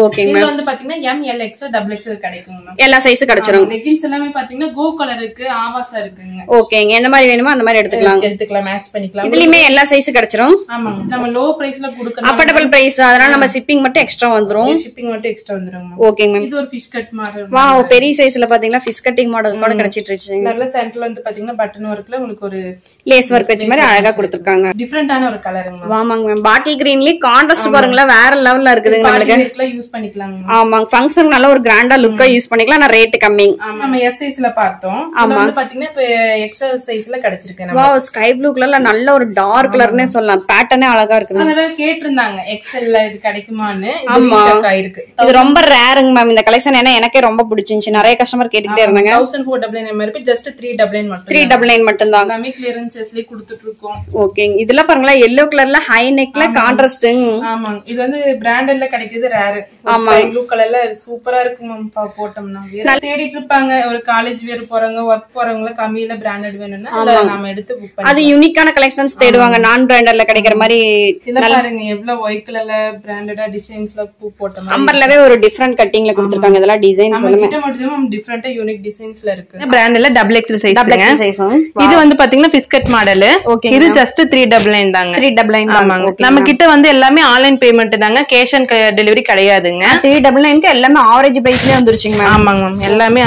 ஓகேங்க மேம்.
இதுல வந்து பாத்தீங்கன்னா எம்எல் எக்ஸ்எல் டபுள் எக்ஸ்எல் கிடைக்குங்க.
எல்லா சைஸும் கிடைச்சிரும்.
லெகின்ஸ் எல்லாமே பாத்தீங்கன்னா கோ கலர் இருக்கு, ஆவாசா இருக்குங்க.
ஓகேங்க எந்த மாதிரி வேணுமோ அந்த மாதிரி எடுத்துக்கலாம்
மேட்ச் பண்ணிக்கலாம்.
இதுலயுமே எல்லா சைஸும் கிடைச்சிரும்.
ஆமா நம்ம லோ பிரைஸ்ல கொடுக்கணும்.
அஃபோர்டபிள் பிரைஸ், அதனால நம்ம ஷிப்பிங் மட்டும் எக்ஸ்ட்ரா வந்துரும்.
ஷிப்பிங் மட்டும் எக்ஸ்ட்ரா வந்துரும்.
ஓகேங்க மேம்.
இது ஒரு ஃபிஷ் கட் மாடல்.
வாவ் பெரிய சைஸ்ல பாத்தீங்கன்னா ஃபிஷ் கட்டிங் மாடல் கூட கிடைச்சிட்டு இருக்கு.
நல்ல சென்டர்ல வந்து பாத்தீங்கன்னா பட்டன் வர்க்ல உங்களுக்கு ஒரு
லேஸ் வர்க் வச்ச மாதிரி அழகா கொடுத்திருக்காங்க.
டிஃபரண்டான ஒரு கலருங்க.
ஆமாங்க மேம். பாட்டில் கிரீன்லயே கான்ட்ராஸ்ட் பாருங்களா வேற லெவல்ல இருக்குதுங்க.
நம்மளுக்கு யூஸ் பண்ணிக்கலாம்.
ஆமாங்க ஃபங்க்ஷன் நல்ல ஒரு கிராண்டா லுக்கா யூஸ் பண்ணிக்கலாம். நான் ரேட் கம்மி.
நம்ம எஸ் சைஸ்ல பார்த்தோம். இது வந்து பாத்தீங்கன்னா இப்ப எக்ஸ்எல் சைஸ்ல கிடைச்சிருக்கு.
வாவ் ஸ்கை ப்ளூ கலர்ல நல்ல ஒரு டார்க் கலர்னே சொல்லலாம். பேட்டர்னே அழகா இருக்குது.
அதனால கேட்டிருந்தாங்க எக்ஸ்எல்ல இது கிடைக்குமான்னு. இது ஸ்டாக் ஆயிருக்கு.
இது ரொம்ப ரேருங்க மேம் இந்த கலெக்ஷன். ஏன்னா எனக்கே ரொம்ப பிடிச்சிருந்துச்சு. நிறைய கஸ்டமர் கேட்டுட்டே இருந்தாங்க.
1499 MRP ஜஸ்ட் 399 மட்டும்.
399 மட்டும் தான்.
எல்லாமே கிளியரன்ஸ் சேல்ஸ்ல கொடுத்துட்டு இருக்கோம்.
ஓகேங்க. இதெல்லாம் பாருங்களா yellow கலர்ல ஹை நெக்ல கான்ட்ராஸ்ட்.
ஆமாங்க. இது வந்து பிராண்டட்ல கிடைக்குது ரேர். ஸ்கை ப்ளூ கலர்ல சூப்பரா இருக்கு மேம். போட்டோம்னா தேடிட்டு இருப்பாங்க. ஒரு காலேஜ் வேர் போறவங்க வர்க் போறவங்க கம்மியில பிராண்டட் வேணும்னா நாம எடுத்து புக் பண்ணி
அது யூனிக்கான கலெக்ஷன்ஸ் தேடுவாங்க. நான் பிராண்டட்ல கிடைக்கிற மாதிரி.
பாருங்க எவ்வளவு ஒயிட் கலர்ல பிராண்டடா டிசைன்ஸ்ல பூ போட்ட மாதிரி
அம்பர்லவே ஒரு டிஃபரண்ட் கட்டிங்ல கொடுத்திருக்காங்க. இதெல்லாம் டிசைன்ஸ்
நம்ம கிட்ட மட்டும் டிஃபரண்டா யூனிக் டிசைன்ஸ்ல இருக்கு.
பிராண்ட்ல டபுள் எக்ஸ்எல் சைஸ். இது வந்து பாத்தீங்கன்னா பிஸ்கட் மாடல். இது ஜஸ்ட் 399 தாங்க.
399
ஆமாங்க. நம்ம கிட்ட வந்து எல்லாமே ஆன்லைன் பேமெண்ட் தாங்க. கேஷ் ஆன் டெலிவரி கிடையாதுங்க.
399 எல்லாமே ஆவரேஜ் பிரைஸ்லயே வந்துருச்சுங்க மேம்.
ஆமாங்க மேம். எல்லாமே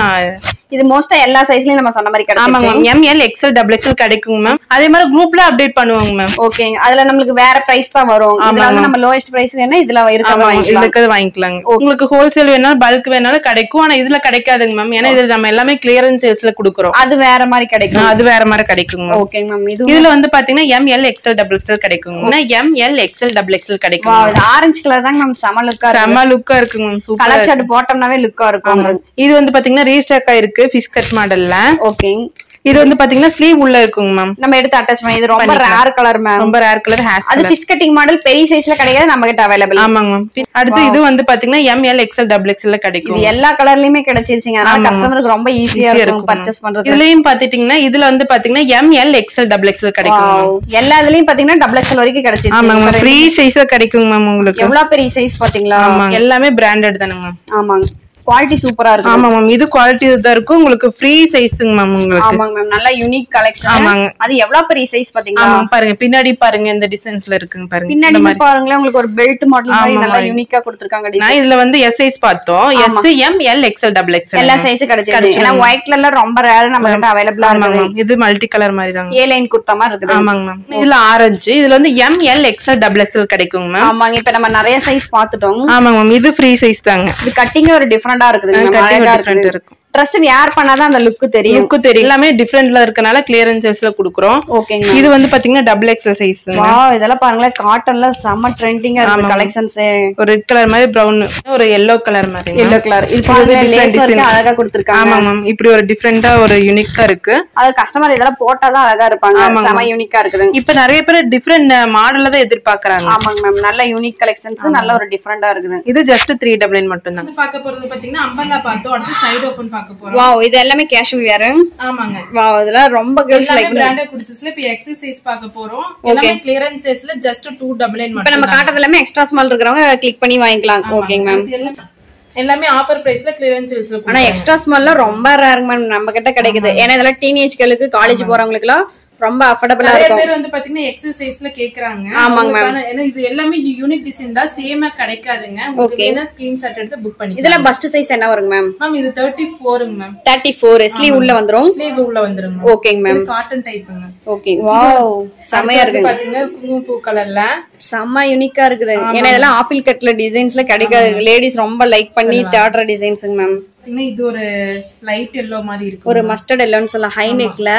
இது மோஸ்டா எல்லா சைஸ்லயும் நம்ம சொன்ன மாதிரி கிடைக்கும்.
ஆமாங்க ma'am. M L XL double XL கிடைக்கும் மேம். அதே மாதிரி குரூப்ல அப்டேட் பண்ணுவாங்க மேம்.
ஓகேங்க. அதுல நமக்கு வேற பிரைஸ் தான் வரும். இதுல வந்து நம்ம லோயஸ்ட் பிரைஸ் வேணா இதுல
இருக்கிறது வாங்கிக்கலாங்க. உங்களுக்கு ஹோல்சேல் வேணாலும் பல்க் வேணாலும் கிடைக்கும். ஆனா இதுல கிடைக்காதுங்க மேம். ஏன்னா இதுல நம்ம எல்லாமே கிளியரன்ஸ் சேல்ஸ்ல கொடுக்குறோம்.
அது வேற மாதிரி கிடைக்கும்.
அது வேற மாதிரி கிடைக்குங்க.
ஓகேங்க மேம்.
இதுல வந்து பாத்தீங்கன்னா எம்எல் எக்ஸ்எல் டபுள் எக்ஸ்எல் கிடைக்குங்க. எம்எல் எக்ஸ்எல் டபுள் எக்ஸ்எல் கிடைக்கும்.
ஆரஞ்சு கலர் தாங்க மேம். செம லுக்கா
இருக்குங்க மேம். சூப்பர்.
கலர் ஷர்ட் போட்டோம்னாவே லுக்கா இருக்கும்.
இது வந்து பாத்தீங்கன்னா ரீஸ்டாக் ஆயிருக்கு ஃபிஷ் கட் மாடல்ல.
ஓகே.
இது வந்து பாத்தீங்கன்னா ஸ்லீவ் உள்ள இருக்குங்க மேம்.
நம்ம எடுத்து அட்டாச் பண்ணி. இது ரொம்ப ரேர் கலர் மேம்.
ரொம்ப ரேர் கலர் ஹேஷ்
அது ஃபிஷ் கட்டிங் மாடல் பெரிய சைஸ்ல கிடைக்காது. நம்ம கிட்ட அவேலபிள்.
ஆமாங்க மேம். அடுத்து இது வந்து பாத்தீங்கன்னா எம்எல் எக்ஸ்எல் டபுள் எக்ஸ்எல் கிடைக்கும்.
இது எல்லா கலர்லயுமே கிடைச்சிருச்சுங்க. அதனால கஸ்டமருக்கு ரொம்ப ஈஸியா இருக்கும் பர்ச்சேஸ் பண்றது.
இதுலயும் பாத்தீங்கன்னா இதுல வந்து பாத்தீங்கன்னா எம்எல் எக்ஸ்எல் டபுள் எக்ஸ்எல் கிடைக்கும்.
எல்லா இதுலயும் பாத்தீங்கன்னா டபுள் எக்ஸ்எல் வரைக்கும் கிடைச்சிருக்கு.
ஆமாங்க. ஃப்ரீ சைஸ்ல கிடைக்கும் மேம் உங்களுக்கு.
எவ்வளவு பெரிய சைஸ் பாத்தீங்களா?
எல்லாமே பிராண்டட் தானங்க மேம்.
ஆமாங்க. குவாலிட்டி சூப்பரா இருக்கு.
ஆமா மேம். இது குவாலிட்டி தான் இருக்கும். உங்களுக்கு ஃப்ரீ சைஸ்ங்க மேம் உங்களுக்கு.
ஆமாங்க மேம். நல்ல யூனிக் கலெக்ஷன். ஆமாங்க. அது எவ்வளவு பெரிய சைஸ் பாத்தீங்களா?
ஆமா பாருங்க. பின்னாடி பாருங்க இந்த டிசைன்ஸ்ல இருக்குங்க பாருங்க.
பின்னாடி பாருங்களே உங்களுக்கு ஒரு பெல்ட் மாடல் மாதிரி நல்ல யூனிக்கா கொடுத்திருக்காங்க.
நான் இதுல வந்து எஸ் சைஸ் பார்த்தோம். S M L XL double XL
எல்லா சைஸும் கிடைச்சிருக்கு. ஏன்னா ஒயிட் கலர்ல ரொம்ப ரேர் நம்ம கிட்ட அவேலபிளா இருக்கு.
இது மல்டி கலர் மாதிரி தான்.
ஏ லைன் குர்தா மாதிரி இருக்குது.
ஆமாங்க மேம். இதுல ஆரஞ்சு. இதுல வந்து M L XL double XL கிடைக்குங்க மேம்.
ஆமாங்க. இப்ப நம்ம நிறைய சைஸ் பாத்துட்டோம்.
ஆமாங்க மேம். இது ஃப்ரீ சைஸ் தாங்க.
இது கட்டிங் ஒரு டிஃபரெண்டா இருக்குது.
இருக்கும்.
Dress wear பண்ணாதான் அந்த லுக் தெரியும்.
லுக் தெரியும். எல்லாமே டிஃபரண்ட்ல இருக்கனால கிளியரன்ஸ் சைஸ்ல குடுக்குறோம்.
ஓகேங்க.
இது வந்து பாத்தீங்கன்னா டபுள் எக்ஸ்எல் சைஸ்.
வாவ் இதெல்லாம் பாருங்களேன் காட்டன்ல செம்ம ட்ரெண்டிங்கா இருக்கு கலெக்ஷன்ஸ்.
ஒரு ரெட் கலர் மாதிரி பிரவுன் ஒரு yellow கலர் மாதிரி.
yellow colour. இது பாருங்க லேஸ் வர்க் அழகா கொடுத்திருக்காங்க.
ஆமா மேம். இப்படி ஒரு டிஃபரண்டா ஒரு யூனிக்கா இருக்கு.
அது கஸ்டமர் இதெல்லாம் போட்டாதான் அழகா இருப்பாங்க. செம்ம யூனிக்கா இருக்குது.
இப்போ நிறைய பேர் டிஃபரண்ட் மாடல்ல தான் எதிர்பார்க்கறாங்க.
ஆமாங்க மேம். நல்ல யூனிக் கலெக்ஷன்ஸ் நல்ல ஒரு டிஃபரண்டா இருக்குது.
இது ஜஸ்ட் 399 மட்டும் தான்.
பார்க்க போறது பாத்தீங்கன்னா அம்பர்லா பார்த்தோம். அடுத்து சைடு ஓபன் பார்க்க பார்க்க போறோம்.
வாவ் இது எல்லாமே கேஷுவல் வியர்.
ஆமாங்க.
வாவ் இதெல்லாம் ரொம்ப கேர்ள்ஸ் லைக்
பிராண்டட் குர்தீஸ்ல இப்ப எக்ஸல் சைஸ் பார்க்க போறோம். எல்லாமே கிளியரன்ஸ் சைஸ்ல ஜஸ்ட் 299 மட்டும்.
இப்ப நம்ம காட்டுறது எல்லாமே எக்ஸ்ட்ரா ஸ்மால் இருக்கறவங்க கிளிக் பண்ணி வாங்கிக்கலாம். ஓகேங்க மேம்.
எல்லாமே ஆஃபர் பிரைஸ்ல கிளியரன்ஸ் சேல்ஸ்ல.
ஆனா எக்ஸ்ட்ரா ஸ்மால்ல ரொம்ப ரேர் மேம் நம்ம கிட்ட கிடைக்குது. ஏன்னா இதெல்லாம் டீனேஜ்களுக்கு காலேஜ் போறவங்களுக்கு எல்லாம் ரொம்ப அஃபோர்டபிளா இருக்கும்.
நிறைய பேர் வந்து பாத்தீங்கன்னா எக்ஸல் சைஸ்ல கேக்குறாங்க. ஆமாங்க மேம். ஏன்னா இது எல்லாமே யூனிக் டிசைன் தான், சேமா கிடைக்காதுங்க. உங்களுக்கு வேணா ஸ்கிரீன்ஷாட் எடுத்து புக் பண்ணிக்கலாம்.
இதுல பஸ்ட் சைஸ் என்ன வருங்க மேம்?
மேம் இது 34ங்க மேம்.
34 ஸ்லீவ் உள்ள வந்துரும்.
ஸ்லீவ் உள்ள வந்துருங்க.
ஓகேங்க மேம்.
காட்டன் டைப்ங்க.
ஓகே. வாவ் செமையா இருக்கு.
பாத்தீங்கன்னா குங்குமப்பூ கலர்ல
செம்ம யூனிக்கா இருக்குது. ஏன்னா இதெல்லாம் ஆப்பிள் கட்ல டிசைன்ஸ்ல கிடைக்காது. லேடிஸ் ரொம்ப லைக் பண்ணி தேடுற டிசைன்ஸ்ங்க மேம்.
இது ஒரு லைட் எல்லோ மாதிரி இருக்கு.
ஒரு மஸ்டர்ட் எல்லோன்னு சொல்ல ஹை நெக்ல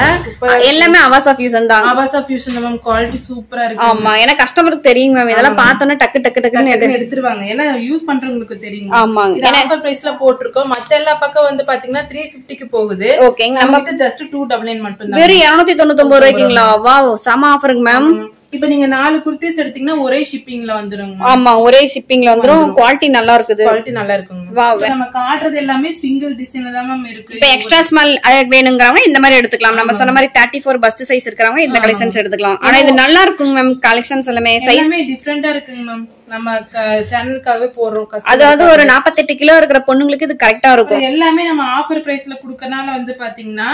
எல்லாமே அவாசா ஃபியூஷன் தான்.
Avaasa fusion ma'am. குவாலிட்டி சூப்பரா இருக்கு.
ஆமா ஏன்னா கஸ்டமருக்கு தெரியும் மேம். இதெல்லாம் பார்த்தோன்னா டக்கு டக்கு டக்குன்னு
எடுத்துருவாங்க. ஏன்னா யூஸ் பண்றவங்களுக்கு தெரியும்.
ஆமாங்க.
ஏன்னா ஆஃபர் பிரைஸ்ல போட்டுருக்கோம். மத்த எல்லா பக்கம் வந்து பாத்தீங்கன்னா 350க்கு போகுது.
ஓகேங்க.
நம்ம கிட்ட ஜஸ்ட் 299 மட்டும் தான்.
வெறும் 299 ரூபாய்க்குங்களா? வாவ் செம ஆஃபருங்க மேம்.
இப்ப நீங்க 4 குர்தீஸ் எடுத்தீங்கன்னா ஒரே ஷிப்பிங்ல வந்துருங்க.
ஆமா ஒரே ஷிப்பிங்ல வந்துரும். குவாலிட்டி நல்லா இருக்குது.
குவாலிட்டி நல்லா இருக்குங்க.
வாவ்
நம்ம காட்றது எல்லாமே சிங்கிள் டிசைன்ல தான் மேம் இருக்கு.
இப்ப எக்ஸ்ட்ரா ஸ்மால் வேணுங்கறவங்க இந்த மாதிரி எடுத்துக்கலாம். நம்ம சொன்ன மாதிரி 34 பஸ்ட் சைஸ் இருக்கறவங்க இந்த கலெக்ஷன்ஸ் எடுத்துக்கலாம். ஆனா இது நல்லா இருக்குங்க மேம். கலெக்ஷன்ஸ் எல்லாமே
எல்லாமே டிஃபரண்டா இருக்குங்க மேம். நம்ம சேனலுக்காகவே போடுறோம்.
அதாவது ஒரு 48 கிலோ இருக்கிற பொண்ணுங்களுக்கு இது கரெக்டா இருக்கும்.
எல்லாமே நம்ம ஆஃபர் பிரைஸ்ல குடுக்கறனால வந்து பாத்தீங்கன்னா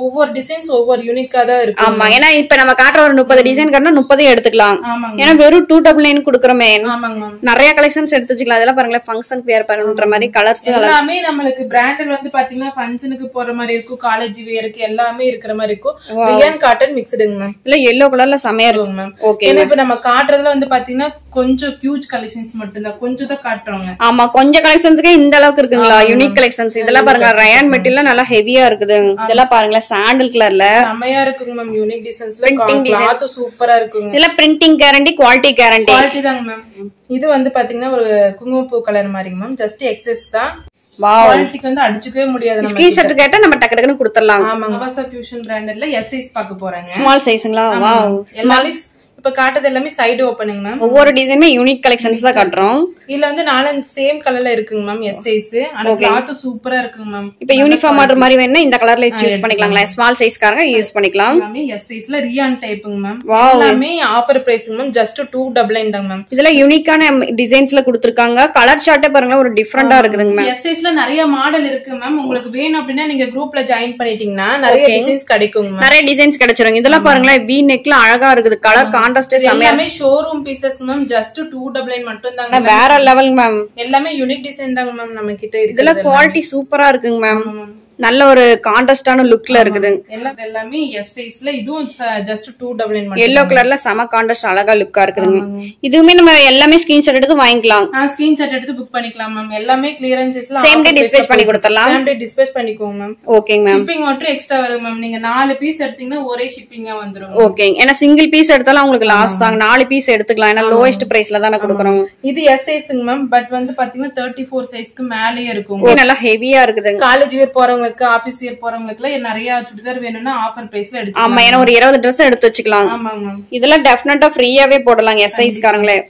ஒவ்வொரு டிசைன்ஸ் ஒவ்வொரு யூனிக்கா தான் இருக்கு.
ஆமா ஏன்னா இப்ப நம்ம காட்டுற ஒரு 30 டிசைன் காட்டினா 30 எடுத்துக்கலாம்.
ஆமாங்க.
ஏன்னா வெறும் 299 குடுக்குறோமே.
ஆமாங்க மேம்.
நிறைய கலெக்ஷன்ஸ் எடுத்து வச்சுக்கலாம். அதெல்லாம் பாருங்களேன் ஃபங்க்ஷனுக்கு வேர் பண்ற மாதிரி கலர்ஸ்
எல்லாமே நம்மளுக்கு பிராண்டட் வந்து பாத்தீங்கன்னா ஃபங்க்ஷனுக்கு போற மாதிரி இருக்கும். காலேஜ் வேருக்கு எல்லாமே இருக்கிற மாதிரி இருக்கும். ரியான் காட்டன் மிக்ஸ்டுங்க மேம்.
இல்ல yellow கலர்ல செமையா இருக்கும் மேம். ஓகே.
ஏன்னா இப்ப நம்ம காட்டுறதுல வந்து பாத்தீங்கன்னா கொஞ்சம் ஹியூஜ் கலெக்ஷன்ஸ் மட்டும் தான், கொஞ்சம் தான் காட்டுறோங்க.
ஆமா கொஞ்சம் கலெக்ஷன்ஸ்க்கு இந்த அளவுக்கு இருக்குங்களா யூனிக் கலெக்ஷன்ஸ். இதெல்லாம் பாருங்க ரயான் மெட்டீரியல் நல்லா ஹெவியா இருக்குது. இதெல்லாம் பாருங்களேன் சாண்டல் கலர்ல
செமையா இருக்குங்க மேம். யூனிக் டிசைன்ஸ்ல கிளாத் சூப்பரா இருக்குங்க.
இதெல்லாம் பிரிண்டிங் கேரண்டி குவாலிட்டி
குவாலிட்டி தாங்க மேம். இது வந்து பாத்தீங்கன்னா ஒரு குங்குமப்பூ கலர் மாதிரிங்க மேம். ஜஸ்ட் எக்ஸஸ் தான். குவாலிட்டிக்கு வந்து அடிச்சுக்கவே முடியாது.
ஸ்கிரீன்ஷாட் கேட்டா நம்ம டக்கு டக்குன்னு கொடுத்துடலாம்.
ஆமாங்க. அவாசா ஃபியூஷன் பிராண்டட்ல எஸ் சைஸ் பார்க்க போறாங்க.
ஸ்மால் சைஸ்ங்களா? வாவ்
எல்லாமே இப்ப காட்டுறது எல்லாமே சைடு ஓபனிங் மேம்.
ஒவ்வொரு டிசைனுமே யூனிக் கலெக்ஷன்ஸ் தான் காட்டுறோம்.
இதுல வந்து 4 சேம் கலர்ல இருக்குங்க மேம். S size. ஆனா கிளாத் சூப்பரா இருக்குங்க மேம்.
இப்ப யூனிஃபார்ம் ஆர்டர் மாதிரி வேணும்னா இந்த கலர்ல யூஸ் பண்ணிக்கலாம்ல. ஸ்மால் சைஸ்காரங்க யூஸ் பண்ணிக்கலாம்.
எல்லாமே எஸ் சைஸ்ல ரியான் டைப்புங்க மேம். எல்லாமே ஆஃபர் பிரைஸ்ங்க மேம். ஜஸ்ட் 299 தாங்க மேம்.
இதுல யூனிக்கான டிசைன்ஸ்ல கொடுத்திருக்காங்க. கலர் சார்ட்டே பாருங்க ஒரு டிஃபரெண்டா இருக்குதுங்க மேம்.
எஸ் சைஸ்ல நிறைய மாடல் இருக்கு மேம். உங்களுக்கு வேணும் அப்படின்னா நீங்க குரூப்ல ஜாயின் பண்ணிட்டீங்கன்னா நிறைய டிசைன்ஸ் கிடைக்குங்க மேம்.
நிறைய டிசைன்ஸ் கிடைச்சிரும். இதெல்லாம் பாருங்களேன் வி நெக்ல அழகா இருக்குது. கலர் கான்ட்ராஸ்ட்
எல்லாமே ஷோரூம் பீசஸ் மேம். ஜஸ்ட் 299 மட்டும் தாங்க.
வேற லெவல் மேம்.
எல்லாமே யூனிக் டிசைன் தாங்க மேம் நம்ம கிட்ட இருக்கு.
இதெல்லாம் குவாலிட்டி சூப்பரா இருக்குங்க மேம். நல்ல ஒரு கான்ட்ராஸ்டான லுக்ல இருக்குது.
எல்லாமே எஸ் சைஸ்ல. இதுவும் ஜஸ்ட் 299 மட்டும்.
yellow கலர்ல செம கான்ட்ராஸ்ட் அழகா லுக்கா இருக்குதுங்க. இதுவுமே நம்ம எல்லாமே ஸ்கிரீன்ஷாட் எடுத்து வாங்கிக்கலாம்.
ஸ்கிரீன்ஷாட் எடுத்து புக் பண்ணிக்கலாம் மேம். எல்லாமே கிளியரன்ஸ்ல
சேம் டே டிஸ்பேச் பண்ணி கொடுத்துடலாம்.
சேம் டே டிஸ்பேச் பண்ணிக்கோங்க மேம்.
ஓகேங்க மேம்.
ஷிப்பிங் மட்டும் எக்ஸ்ட்ரா வரும் மேம். நீங்க 4 பீஸ் எடுத்தீங்கன்னா ஒரே ஷிப்பிங்கா வந்துரும்.
ஓகேங்க. ஏன்னா சிங்கிள் பீஸ் எடுத்தாலும் உங்களுக்கு லாஸ் தான். 4 பீஸ் எடுத்துக்கலாம். ஏன்னா லோயஸ்ட் பிரைஸ்ல தான கொடுக்குறோம்.
இது எஸ் சைஸ்ங்க மேம். பட் வந்து பாத்தீங்கன்னா 34 சைஸ்க்கு மேலயே இருக்கும்.
நல்லா ஹெவியா இருக்குது.
காலேஜ் வேர் போறவங்களுக்கு ஆபீஸ் வேர் போறவங்களுக்கு நிறைய சுடிதார் வேணும்னா ஆஃபர் பிரைஸ்ல எடுத்துக்கலாம்.
ஆமா ஏன்னா ஒரு 20 Dress எடுத்து வச்சுக்கலாம்.
ஆமாங்க மேம்.
இதெல்லாம் டெஃபினட்டா ஃப்ரீயாவே போடலாம் எஸ் சைஸ் காரங்களே.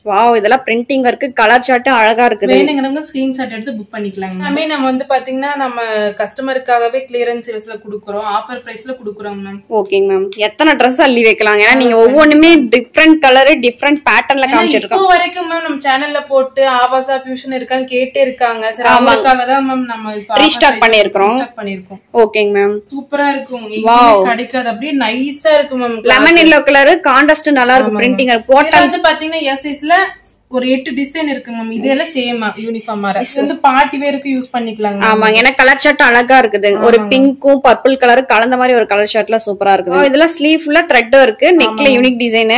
வாவ் இதெல்லாம் பிரிண்டிங் இருக்கு. கலர் சார்ட் அழகா இருக்குது.
வேணுங்கிறவங்க ஸ்கிரீன்ஷாட் எடுத்து புக் பண்ணிக்கலாம். எல்லாமே நம்ம வந்து பாத்தீங்கன்னா நம்ம கஸ்டமருக்காகவே கிளியரன்ஸ் சேல்ஸ்ல குடுக்குறோம். ஆஃபர் பிரைஸ்ல குடுக்குறோம் மேம்.
ஓகேங்க மேம். எத்தனை Dress அள்ளி வைக்கலாம். ஏன்னா நீங்க ஒவ்வொண்ணுமே டிஃபரெண்ட் கலர் டிஃபரெண்ட் பேட்டர்ன்ல காமிச்சிருக்கோம்.
இப்போ வரைக்கும் மேம் நம்ம சேனல்ல போட்டு ஆபாசா ஃபியூஷன் இருக்கான்னு கேட்டே இருக்காங்க. சரி அவங்களுக்காக தான் மேம் நம்ம
ரீஸ்டாக் பண்ணிருக்கோம். ஓகேங்க மேம்.
சூப்பரா இருக்கும். கிடைக்காது. அப்படியே நைஸா இருக்கும் ma'am.
Lemon yellow colour contrast நல்லா இருக்கும். பிரிண்டிங் போட்டா
வந்து பாத்தீங்கன்னா எஸ் சைஸ்ல ஒரு 8 டிசைன் இருக்கு மேம். இதெல்லாம் சேம் யூனிஃபார்ம் வந்து பார்ட்டி வேருக்கு யூஸ் பண்ணிக்கலாம்.
ஆமா ஏன்னா கலர் ஷர்ட் அழகா இருக்குது. ஒரு பிங்க்கும் பர்பிள் கலர் கலந்த மாதிரி ஒரு கலர் ஷர்ட்ல சூப்பரா இருக்குது. இதெல்லாம் ஸ்லீவ்ல த்ரெட் இருக்கு. நெக்ல யூனிக் டிசைன்.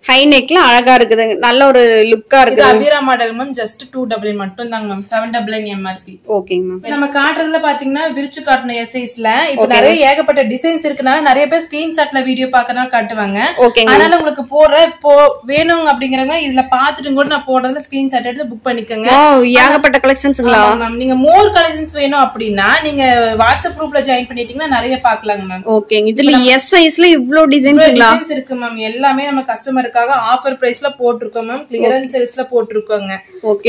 ஹை நெக்ல அழகா இருக்குது. நல்ல ஒரு லுக்கா இருக்கு.
அபீரா மாடல் மேம். ஜஸ்ட் 299 மட்டும் தாங்க மேம். 799 MRP.
ஓகேங்க மேம்.
நம்ம காட்டுறதுல பாத்தீங்கன்னா விரிச்சு காட்டணும் எஸ் சைஸ்ல. இப்ப நிறைய ஏகப்பட்ட டிசைன்ஸ் இருக்குனால நிறைய பேர் ஸ்கிரீன்ஷாட்ல வீடியோ பாக்கறனால காட்டுவாங்க. அதனால உங்களுக்கு போடுற இப்போ வேணும் அப்படிங்கறவங்க இதுல பாத்துட்டு கூட நான் போடுறதுல ஸ்கிரீன்ஷாட் எடுத்து புக் பண்ணிக்கோங்க.
ஏகப்பட்ட கலெக்ஷன்ஸ்ங்களா
மேம். நீங்க மோர் கலெக்ஷன்ஸ் வேணும் அப்படின்னா நீங்க வாட்ஸ்அப் குரூப்ல ஜாயின் பண்ணிட்டீங்கன்னா நிறைய பாக்கலாங்க மேம்.
ஓகேங்க. இதுல எஸ் சைஸ்ல இவ்ளோ டிசைன்ஸ்
இருக்கு மேம். எல்லாமே நம்ம கஸ்டமருக்கு அப்படிங்கறதுக்காக ஆஃபர் பிரைஸ்ல போட்டிருக்கோம் மேம். கிளியரன்ஸ் சேல்ஸ்ல போட்டிருக்கோங்க.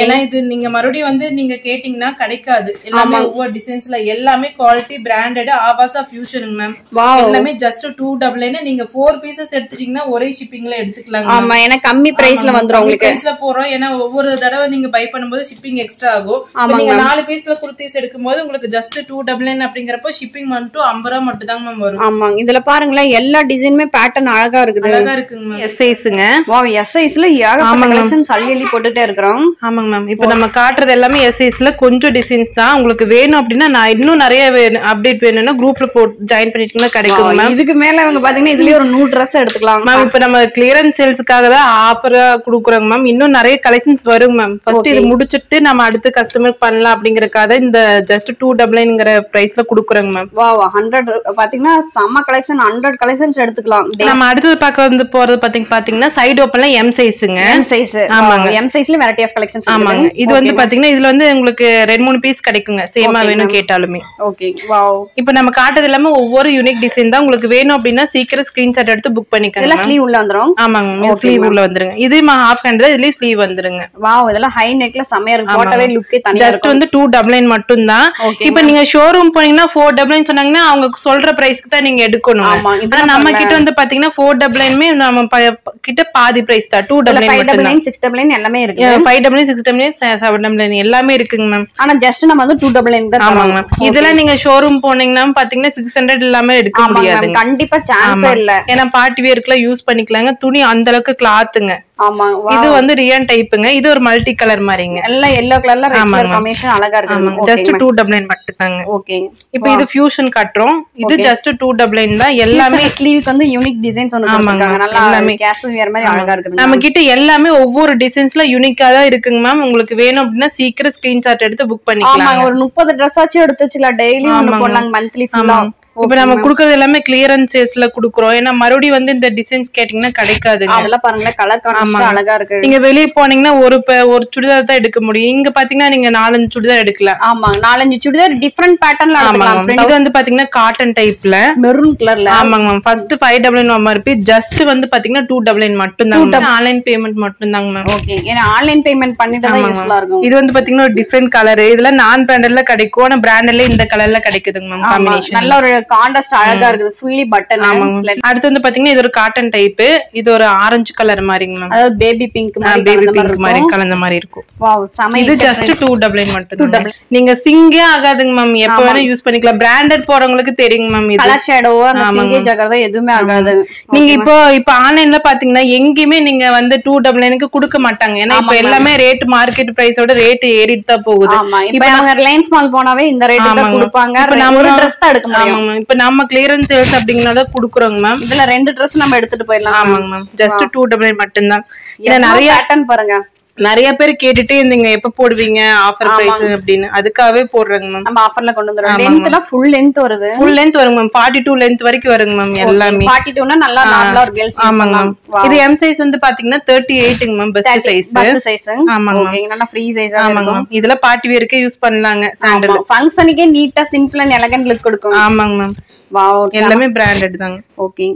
ஏன்னா இது நீங்க மறுபடியும் வந்து நீங்க கேட்டீங்கன்னா கிடைக்காது. எல்லாமே ஒவ்வொரு டிசைன்ஸ்ல எல்லாமே குவாலிட்டி பிராண்டட் ஆவாசா ஃபியூஷன் மேம். எல்லாமே ஜஸ்ட் 299. நீங்க 4 பீசஸ் எடுத்துட்டீங்கன்னா ஒரே ஷிப்பிங்ல எடுத்துக்கலாம்.
ஆமா, ஏன்னா கம்மி பிரைஸ்ல வந்துரும் உங்களுக்கு.
பிரைஸ்ல போறோம். ஏன்னா ஒவ்வொரு தடவை நீங்க பை பண்ணும்போது ஷிப்பிங் எக்ஸ்ட்ரா ஆகும். நீங்க 4 பீஸ்ல குர்த்திஸ் எடுக்கும்போது உங்களுக்கு ஜஸ்ட் 299 அப்படிங்கறப்ப ஷிப்பிங் மட்டும் 50 ரூபாய் மட்டும் தான் மேம் வரும்.
ஆமா, இதுல பாருங்களேன் எல்லா டிசைனுமே பேட்டர்ன் அழகா இருக்குது.
அழகா இருக்குங்க மேம்.
எஸ் சைஸ்ங்க.
வாவ், எஸ் சைஸ்ல ஏகப்பட்ட கலெக்ஷன்ஸ் அள்ளி போட்டுட்டே இருக்கறோம்.
ஆமாங்க மேம். இப்போ நம்ம காட்டுறது எல்லாமே எஸ் சைஸ்ல கொஞ்சம் டிசைன்ஸ் தான். உங்களுக்கு வேணும் அப்படின்னா நான் இன்னும் நிறைய அப்டேட் வேணும்னா குரூப்ல ஜாயின் பண்ணிட்டீங்கன்னா கிடைக்கும் மேம்.
இதுக்கு மேல இவங்க பாத்தீங்கன்னா இதுலயே ஒரு 100 Dress எடுத்துக்கலாம்
மேம். இப்போ நம்ம கிளியரன்ஸ் சேல்ஸ்க்காக தான் ஆஃபரா கொடுக்குறோங்க மேம். இன்னும் நிறைய கலெக்ஷன்ஸ் வரும் மேம். ஃபர்ஸ்ட் இது முடிச்சிட்டு நம்ம அடுத்து கஸ்டமர் பண்ணலாம் அப்படிங்கறதுக்காக இந்த ஜஸ்ட் 299ங்கற பிரைஸ்ல கொடுக்குறோங்க மேம்.
வாவ், 100 பாத்தீங்கன்னா செம்ம கலெக்ஷன், 100 கலெக்ஷன்ஸ் எடுத்துக்கலாம்.
நம்ம அடுத்து பார்க்க வந்து போறது பாத்தீங்கன்னா சைடு ஓப்பன்ல எம் சைஸ்ங்க.
M size. ஆமாங்க, எம் சைஸ்ல வெரைட்டி ஆஃப் கலெக்ஷன்ஸ்.
ஆமாங்க. இது வந்து பாத்தீங்கன்னா இதுல வந்து உங்களுக்கு 2-3 பீஸ் கிடைக்குங்க சேமா வேணும் கேட்டாலுமே.
Okay, wow.
இப்போ நம்ம காட்டுறது எல்லாமே ஒவ்வொரு யூனிக் டிசைன் தான். உங்களுக்கு வேணும் அப்படின்னா சீக்கிரம் ஸ்கிரீன்ஷாட் எடுத்து புக் பண்ணிக்கங்க.
இதெல்லாம் ஸ்லீவ் உள்ள வந்துரும்.
ஆமாங்க, ஸ்லீவ் உள்ள வந்துருங்க. இது ஹாஃப் ஹேண்ட் தான், இதுலயே ஸ்லீவ் வந்துருங்க.
வாவ், இதெல்லாம் ஹை நெக்ல செமையா இருக்கு. போட்டவே லுக்கே தனியா இருக்கு.
ஜஸ்ட் வந்து 299 மட்டும் தான். இப்போ நீங்க ஷோரூம் போனீங்கன்னா 499 சொன்னாங்கன்னா அவங்க சொல்ற பிரைஸ்க்கு தான் நீங்க எடுக்கணும். ஆனா நம்ம கிட்ட வந்து பாத்தீங்கன்னா 499மே நம்ம கிட்ட பாதி பிரைஸ் தான். 299 மட்டும் தான்.
699 எல்லாமே இருக்கு.
599 699 799 எல்லாமே இருக்குங்க மேம்.
ஆனா ஜஸ்ட் நம்ம வந்து 299 தான்.
ஆமாங்க மேம். இதெல்லாம் நீங்க ஷோரூம் போனீங்கன்னா பாத்தீங்கன்னா 600 இல்லாம எடுக்க முடியாது.
கண்டிப்பா சான்ஸே இல்ல.
ஏன்னா பார்ட்டி வேர்க்குலாம் யூஸ் பண்ணிக்கலாங்க. துணி அந்த அளவுக்கு கிளாத்துங்க.
ஆமா,
இது வந்து ரியான் டைப்புங்க. இது ஒரு மல்டி கலர் மாதிரிங்க.
எல்லாம் yellow கலர்ல ரெட் கலர் காம்பினேஷன் அழகா இருக்கு.
ஜஸ்ட் 299 மட்டும் தாங்க.
ஓகே.
இப்போ இது ஃபியூஷன் கட்றோம். இது ஜஸ்ட் 299 தான். எல்லாமே
ஸ்லீவுக்கு வந்து யூனிக் டிசைன்ஸ் வந்து கொடுத்திருக்காங்க. நல்லா எல்லாமே கேஷுவல் வேர் மாதிரி அழகா இருக்கு.
நம்ம கிட்ட எல்லாமே ஒவ்வொரு டிசைன்ஸ்ல யூனிக்கா தான் இருக்குங்க மேம். உங்களுக்கு வேணும் அப்படின்னா சீக்கிரம் ஸ்கிரீன்ஷாட் எடுத்து புக் பண்ணிக்கலாம்.
ஆமா, ஒரு 30 Dress ஆச்சு எடுத்துச்சுல டெய்லி ஒன்னு போடலாம் மந்த்லி ஃபுல்லா.
இப்ப நம்ம குடுக்கறது எல்லாமே கிளியரன்ஸ் சேல்ஸ்ல குடுக்குறோம். ஏன்னா மறுபடியும் வந்து இந்த டிசைன்ஸ் கேட்டீங்கன்னா கிடைக்காதுங்க.
அதெல்லாம் பாருங்க கலர் காம்பினேஷன் அழகா இருக்கு.
நீங்க வெளிய போனீங்கன்னா ஒரு சுடிதார் தான் எடுக்க முடியும். இங்க பாத்தீங்கன்னா நீங்க 4-5 சுடிதார் எடுக்கலாம்.
ஆமா, 4-5 சுடிதார் டிஃபரண்ட் பேட்டர்ன்ல எடுக்கலாம்.
இது வந்து பாத்தீங்கன்னா காட்டன் டைப்ல
மெரூன் கலர்ல.
ஆமாங்க மேம். ஃபர்ஸ்ட் 599 MRP ஜஸ்ட் வந்து பாத்தீங்கன்னா 299 மட்டும் தான். ஆன்லைன் பேமெண்ட் மட்டும் தாங்க மேம்.
ஓகே, ஏன்னா ஆன்லைன் பேமெண்ட் பண்ணிட்டா தான் யூஸ்ஃபுல்லா இருக்கும்.
இது வந்து பாத்தீங்கன்னா ஒரு டிஃபரண்ட் கலர். இதுல நான் பிராண்டட்ல கிடைக்கும். ஆனா பிராண்டட்ல இந்த கலர்ல கிடைக்குதுங்க மேம். காம்பினேஷன்
நல்ல ஒரு கான்ட்ராஸ்ட் அழகா இருக்குது. Fully button.
அடுத்து வந்து பாத்தீங்கன்னா இது ஒரு காட்டன் டைப். இது ஒரு ஆரஞ்சு கலர் மாதிரிங்க மேம்.
அதாவது பேபி பிங்க் மாதிரி
கலந்த மாதிரி இருக்கும்.
வாவ், செம.
இது ஜஸ்ட் 299 மட்டும் தான். நீங்க சிங்கே ஆகாதுங்க மேம். எப்ப வேணா யூஸ் பண்ணிக்கலாம். பிராண்டட் போறவங்களுக்கு தெரியுங்க மேம். இது
கலர் ஷேடோ அந்த சிங்கே ஜகரதா எதுவுமே ஆகாது.
நீங்க இப்போ ஆன்லைன்ல பாத்தீங்கன்னா எங்கயுமே நீங்க வந்து 299க்கு கொடுக்க மாட்டாங்க. ஏன்னா இப்ப எல்லாமே ரேட் மார்க்கெட் பிரைஸோட ரேட் ஏறிட்டு தான் போகுது.
இப்ப அவங்க ரிலையன்ஸ் மால் போனாவே இந்த ரேட்டுக்கு தான் கொடுப்பாங்க. ஒரு Dress தான் எடுக்க முடியும்.
இப்ப நம்ம கிளியரன்ஸ் சேல்ஸ் அப்படிங்கறத குடுக்குறோங்க மேம்.
இதுல 2 Dress நம்ம எடுத்துட்டு போயிடலாம்.
ஆமாங்க மேம். ஜஸ்ட் 299 மட்டும் தான். இத நிறைய
பேட்டர்ன் பாருங்க.
நிறைய பேர் கேட்டுட்டே இருந்தீங்க எப்ப போடுவீங்க ஆஃபர் பிரைஸ் அப்படின்னு. அதுக்காகவே போடுறேங்க மேம்.
நம்ம ஆஃபர்ல கொண்டு வந்துறோம். லெந்த்ல ஃபுல் லெந்த் வருது.
ஃபுல் லெந்த் வருங்க மேம். 42 லெந்த் வரைக்கும் வருங்க மேம். எல்லாமே
42னா நல்லா நார்மலா ஒரு கேர்ள்ஸ்.
ஆமாங்க மேம். இது எம் சைஸ் வந்து பாத்தீங்கன்னா 38ங்க ma'am. Best size.
Best size.
ஆமாங்க.
ஓகே, நல்லா ஃப்ரீ சைஸா
ஆமாங்க மேம். இதுல பார்ட்டி வேர்க்கே யூஸ் பண்ணலாங்க. சாண்டல்
ஃபங்க்ஷனுக்கே நீட்டா சிம்பிள் அண்ட் எலகன்ட் லுக் கொடுக்கும்.
ஆமாங்க மேம்.
வாவ்,
எல்லாமே பிராண்டட் தாங்க.
ஓகே.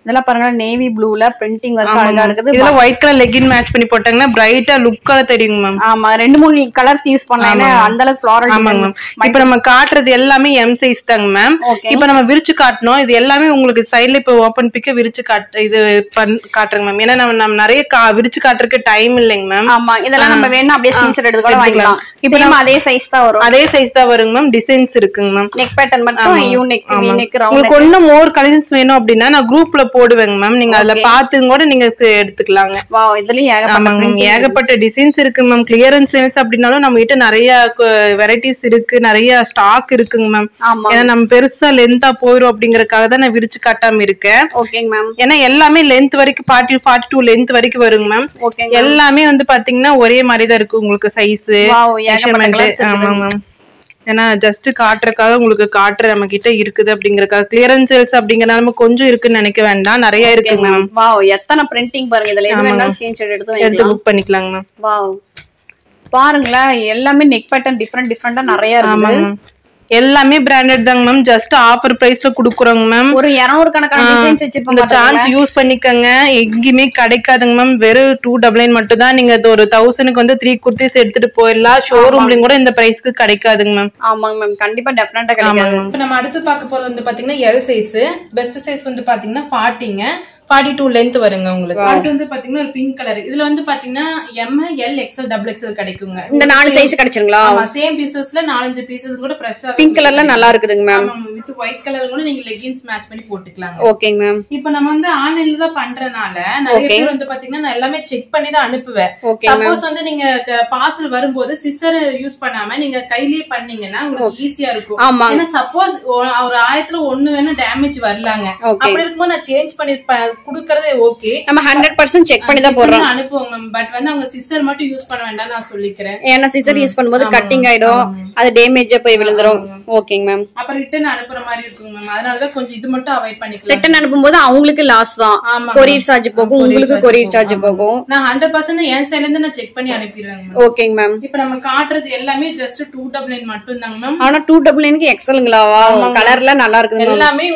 இதெல்லாம் பாருங்க நேவி ப்ளூல பிரிண்டிங் வர்க் அழகா இருக்குது.
இதுல ஒயிட் கலர் லெகின் மேட்ச் பண்ணி போட்டாங்கன்னா பிரைட்டா லுக்கா தெரியும் மேம்.
ஆமா, 2-3 கலர்ஸ் யூஸ் பண்ணலாம். அந்த அளவுக்கு ஃப்ளோரல்.
ஆமாங்க மேம். இப்போ நம்ம காட்றது எல்லாமே எம் சைஸ் தாங்க மேம். இப்போ நம்ம விரிச்சு காட்டணும். இது எல்லாமே உங்களுக்கு சைடுல இப்போ ஓபன் பிக்க விரிச்சு இது காட்டுறங்க மேம். ஏன்னா நம்ம நிறைய விரிச்சு காட்டுறதுக்கு டைம் இல்லைங்க மேம்.
ஆமா, இதெல்லாம் நம்ம வேணா அப்படியே ஸ்கிரீன்ஷாட் எடுத்து கூட வாங்கிக்கலாம். இப்போ நம்ம அதே சைஸ் தான் வரும்.
அதே சைஸ் தான் வருங்க மேம். டிசைன்ஸ் இருக்குங்க மேம்.
நெக் பேட்டர்ன் மட்டும் you neck, we neck, round.
உங்களுக்கு இன்னும் மோர் கலெக்ஷன்ஸ் வேணும் அப்படின்னா நான் குரூப்ல போடுவேங்க மேம். நீங்க அதுல பாத்து கூட நீங்க எடுத்துக்கலாங்க.
வாவ், இதுலயும்
ஏகப்பட்ட டிசைன்ஸ் இருக்கு மேம். கிளியரன்ஸ் சேல்ஸ் அப்படினாலும் நம்ம கிட்ட நிறைய வெரைட்டிஸ் இருக்கு. நிறைய ஸ்டாக் இருக்குங்க மேம். ஏன்னா நம்ம பெருசா லென்த்தா போயிரும் அப்படிங்கறதுக்காக தான் நான் விரிச்சு காட்டாம இருக்கேன்.
ஓகேங்க மேம்.
ஏன்னா எல்லாமே லென்த் வரைக்கும் 42 லென்த் வரைக்கும் வருங்க மேம். எல்லாமே வந்து பாத்தீங்கன்னா ஒரே மாதிரி தான் இருக்கு உங்களுக்கு சைஸ் மெஷர்மெண்ட். ஆமா மேம். ஏன்னா ஜஸ்ட் காட்டுறதுக்காக உங்களுக்கு காட்டுற நம்ம கிட்ட இருக்குது அப்படிங்கறதுக்காக. கிளியரன்ஸ் சேல்ஸ் அப்படிங்கறனால கொஞ்சம் இருக்குன்னு நினைக்க வேண்டாம். நிறைய இருக்குங்க மேம்.
வாவ், எத்தனை பிரிண்டிங் பாருங்க. இதுல எது வேணாலும் ஸ்கிரீன்ஷாட் எடுத்து
புக் பண்ணிக்கலாங்க மேம்.
வாவ், பாருங்களேன் எல்லாமே நெக் பேட்டர்ன் டிஃபரெண்டா நிறைய இருக்கு.
எல்லாமே பிராண்டட் தாங்க மேம். ஜஸ்ட் ஆஃபர் பிரைஸ்ல குடுக்குறோங்க மேம்.
ஒரு 200 கணக்கான டிசைன்ஸ் வச்சிருப்பாங்க.
இந்த சான்ஸ் யூஸ் பண்ணிக்கங்க. எங்கேயுமே கிடைக்காதுங்க மேம். வெறும் 299 மட்டும் தான். நீங்க ஒரு 1000க்கு வந்து 3 குர்த்திஸ் எடுத்துட்டு போயிடலாம். ஷோரூம்லயும் கூட இந்த பிரைஸ்க்கு கிடைக்காதுங்க மேம்.
ஆமாங்க மேம், கண்டிப்பா டெஃபினட்டா கிடைக்காது.
இப்ப நம்ம அடுத்து பார்க்க போறது வந்து பாத்தீங்கன்னா எல் சைஸ். பெஸ்ட் சைஸ் வந்து பாத்தீங்கன்னா 40ங்க. 42 லென்த் வருங்க உங்களுக்கு. அடுத்து வந்து பாத்தீங்கன்னா ஒரு பிங்க் கலர். இதுல வந்து பாத்தீங்கன்னா M, L, XL, double XL கிடைக்குங்க.
இந்த 4 சைஸ் கிடைச்சிருங்களா?
ஆமா, சேம் பீசஸ்ல 4-5 பீசஸ் கூட ஃப்ரெஷ்ஷா.
பிங்க் கலர்ல நல்லா இருக்குதுங்க மேம்.
ஆமா, வித் ஒயிட் கலர் கூட நீங்க லெகின்ஸ் மேட்ச் பண்ணி போட்டுக்கலாம்.
ஓகேங்க மேம்.
இப்போ நம்ம வந்து ஆன்லைன்ல தான் பண்றனால நிறைய பேர் வந்து பாத்தீங்கன்னா நான் எல்லாமே செக் பண்ணி தான் அனுப்புவேன். சப்போஸ் வந்து நீங்க பார்சல் வரும்போது சிசர் யூஸ் பண்ணாம நீங்க கையிலேயே பண்ணீங்கன்னா உங்களுக்கு ஈஸியா இருக்கும். ஏன்னா சப்போஸ் ஒரு 1000ல 1 வேணா டேமேஜ் வரலாங்க. அப்படி இருக்கும்போது நான் சேஞ்ச் பண்ணி குடுக்கறதே ஓகே.
நம்ம 100% செக் பண்ணி தான் போறோம்
அனுப்புவோம் மேம். பட் வந்து அவங்க சிசர் மட்டும் யூஸ் பண்ண வேண்டாம் நான் சொல்லிக்கிறேன்.
ஏன்னா சிசர் யூஸ் பண்ணும்போது கட்டிங் ஆயிடும், அது டேமேஜா போய் விழுந்துரும். ஓகேங்க மேம்.
அப்ப ரிட்டர்ன் அனுப்புற மாதிரி இருக்கும் மேம். அதனால தான் கொஞ்சம் இது மட்டும் அவாய்ட் பண்ணிக்கலாம்.
ரிட்டர்ன் அனுப்பும்போது அவங்களுக்கு லாஸ் தான். கொரியர் சார்ஜ் போகும், உங்களுக்கு கொரியர் சார்ஜ் போகும்.
நான் 100% என் சைடுல இருந்து நான் செக் பண்ணி அனுப்பிடுவேன் மேம்.
ஓகேங்க மேம்.
இப்போ நம்ம காட்றது எல்லாமே ஜஸ்ட் 299 மட்டும் தாங்க மேம்.
ஆனா 299க்கு எக்ஸல்ங்களா? கலர்ல நல்லா இருக்குது.
எல்லாமே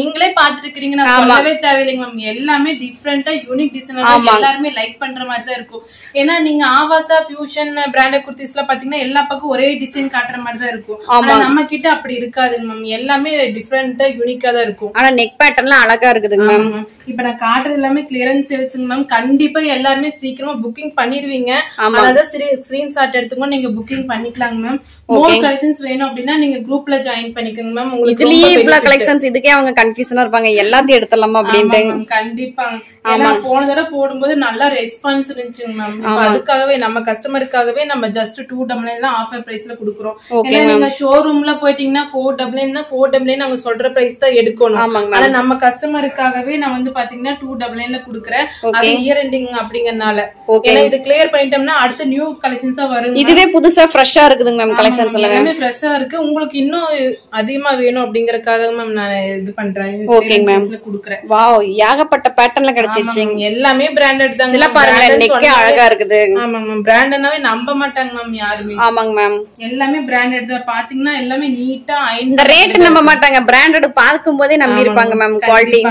நீங்களே பாத்துட்டு இருக்கீங்க. நான் சொல்லவே தேவையில்லைங்க மேம். எல்லாமே டிஃபரெண்டா யூனிக் டிசைன் எல்லாருமே லைக் பண்ற மாதிரி தான் இருக்கும். ஏன்னா நீங்க ஆவாசா, ஃபியூஷன், பிராண்டட் குர்த்திஸ்ல பாத்தீங்கன்னா எல்லா பக்கம் ஒரே டிசைன் காட்டுற மாதிரி தான் இருக்கும். ஆனா நம்ம கிட்ட அப்படி இருக்காதுங்க மேம். எல்லாமே டிஃபரெண்டா யூனிக்கா தான் இருக்கும்.
ஆனா நெக் பேட்டர்ன்லாம் அழகா இருக்குதுங்க மேம்.
இப்ப நான் காட்டுறது எல்லாமே கிளியரன்ஸ் சேல்ஸ்ங்க மேம். கண்டிப்பா எல்லாருமே சீக்கிரமா புக்கிங் பண்ணிடுவீங்க. அதாவது ஸ்கிரீன்ஷாட் எடுத்துக்கோ நீங்க புக்கிங் பண்ணிக்கலாங்க மேம். மோர் கலெக்ஷன்ஸ் வேணும் அப்படின்னா நீங்க குரூப்ல ஜாயின் பண்ணிக்கோங்க மேம். உங்களுக்கு
இதுலயே இவ்வளவு கலெக்ஷன்ஸ், இதுக்கே அவங்க கன்ஃபியூஷனா இருப்பாங்க எல்லாத்தையும் எடுத்துடலாமா அப்படின்ட்டு.
கண்டிப்பா. ஏன்னா போன தடவை போடும்போது நல்ல ரெஸ்பான்ஸ் இருந்துச்சுங்க மேம். அதுக்காகவே நம்ம கஸ்டமருக்காகவே நம்ம ஜஸ்ட் 299 ஆஃபர் பிரைஸ்ல குடுக்குறோம். ஏன்னா நீங்க ஷோரூம்ல போயிட்டீங்கன்னா 499 அவங்க சொல்ற பிரைஸ் தான் எடுக்கணும். ஆனா நம்ம கஸ்டமருக்காகவே நான் வந்து பாத்தீங்கன்னா 299 குடுக்குறேன். அது இயர் எண்டிங் அப்படிங்கறனால. ஏன்னா இது கிளியர் பண்ணிட்டோம்னா அடுத்த நியூ கலெக்ஷன்ஸ் தான் வரும்.
இதுவே புதுசா ஃப்ரெஷ்ஷா இருக்குதுங்க மேம். கலெக்ஷன்ஸ் எல்லாமே
ஃப்ரெஷ்ஷா இருக்கு. உங்களுக்கு இன்னும் அதிகமா வேணும் அப்படிங்கறதுக்காக மேம் நான் இது பண்றேன். குடுக்குறேன்.
வாவ், ஏகப்பட்ட பேட்டர்ன்ல கிடைச்சிருச்சு.
எல்லாமே பிராண்டட் தாங்க.
இதெல்லாம் பாருங்க, நெக்கே அழகா இருக்குது.
ஆமாங்க மேம். பிராண்டட்னாவே நம்ப மாட்டாங்க மேம் யாருமே.
ஆமாங்க மேம்.
எல்லாமே பிராண்டட் தான். பாத்தீங்கன்னா எல்லாமே நீட்டா
இந்த ரேட் நம்ப மாட்டாங்க. பிராண்டட் பாக்கும்போதே நம்பி இருப்பாங்க மேம். குவாலிட்டி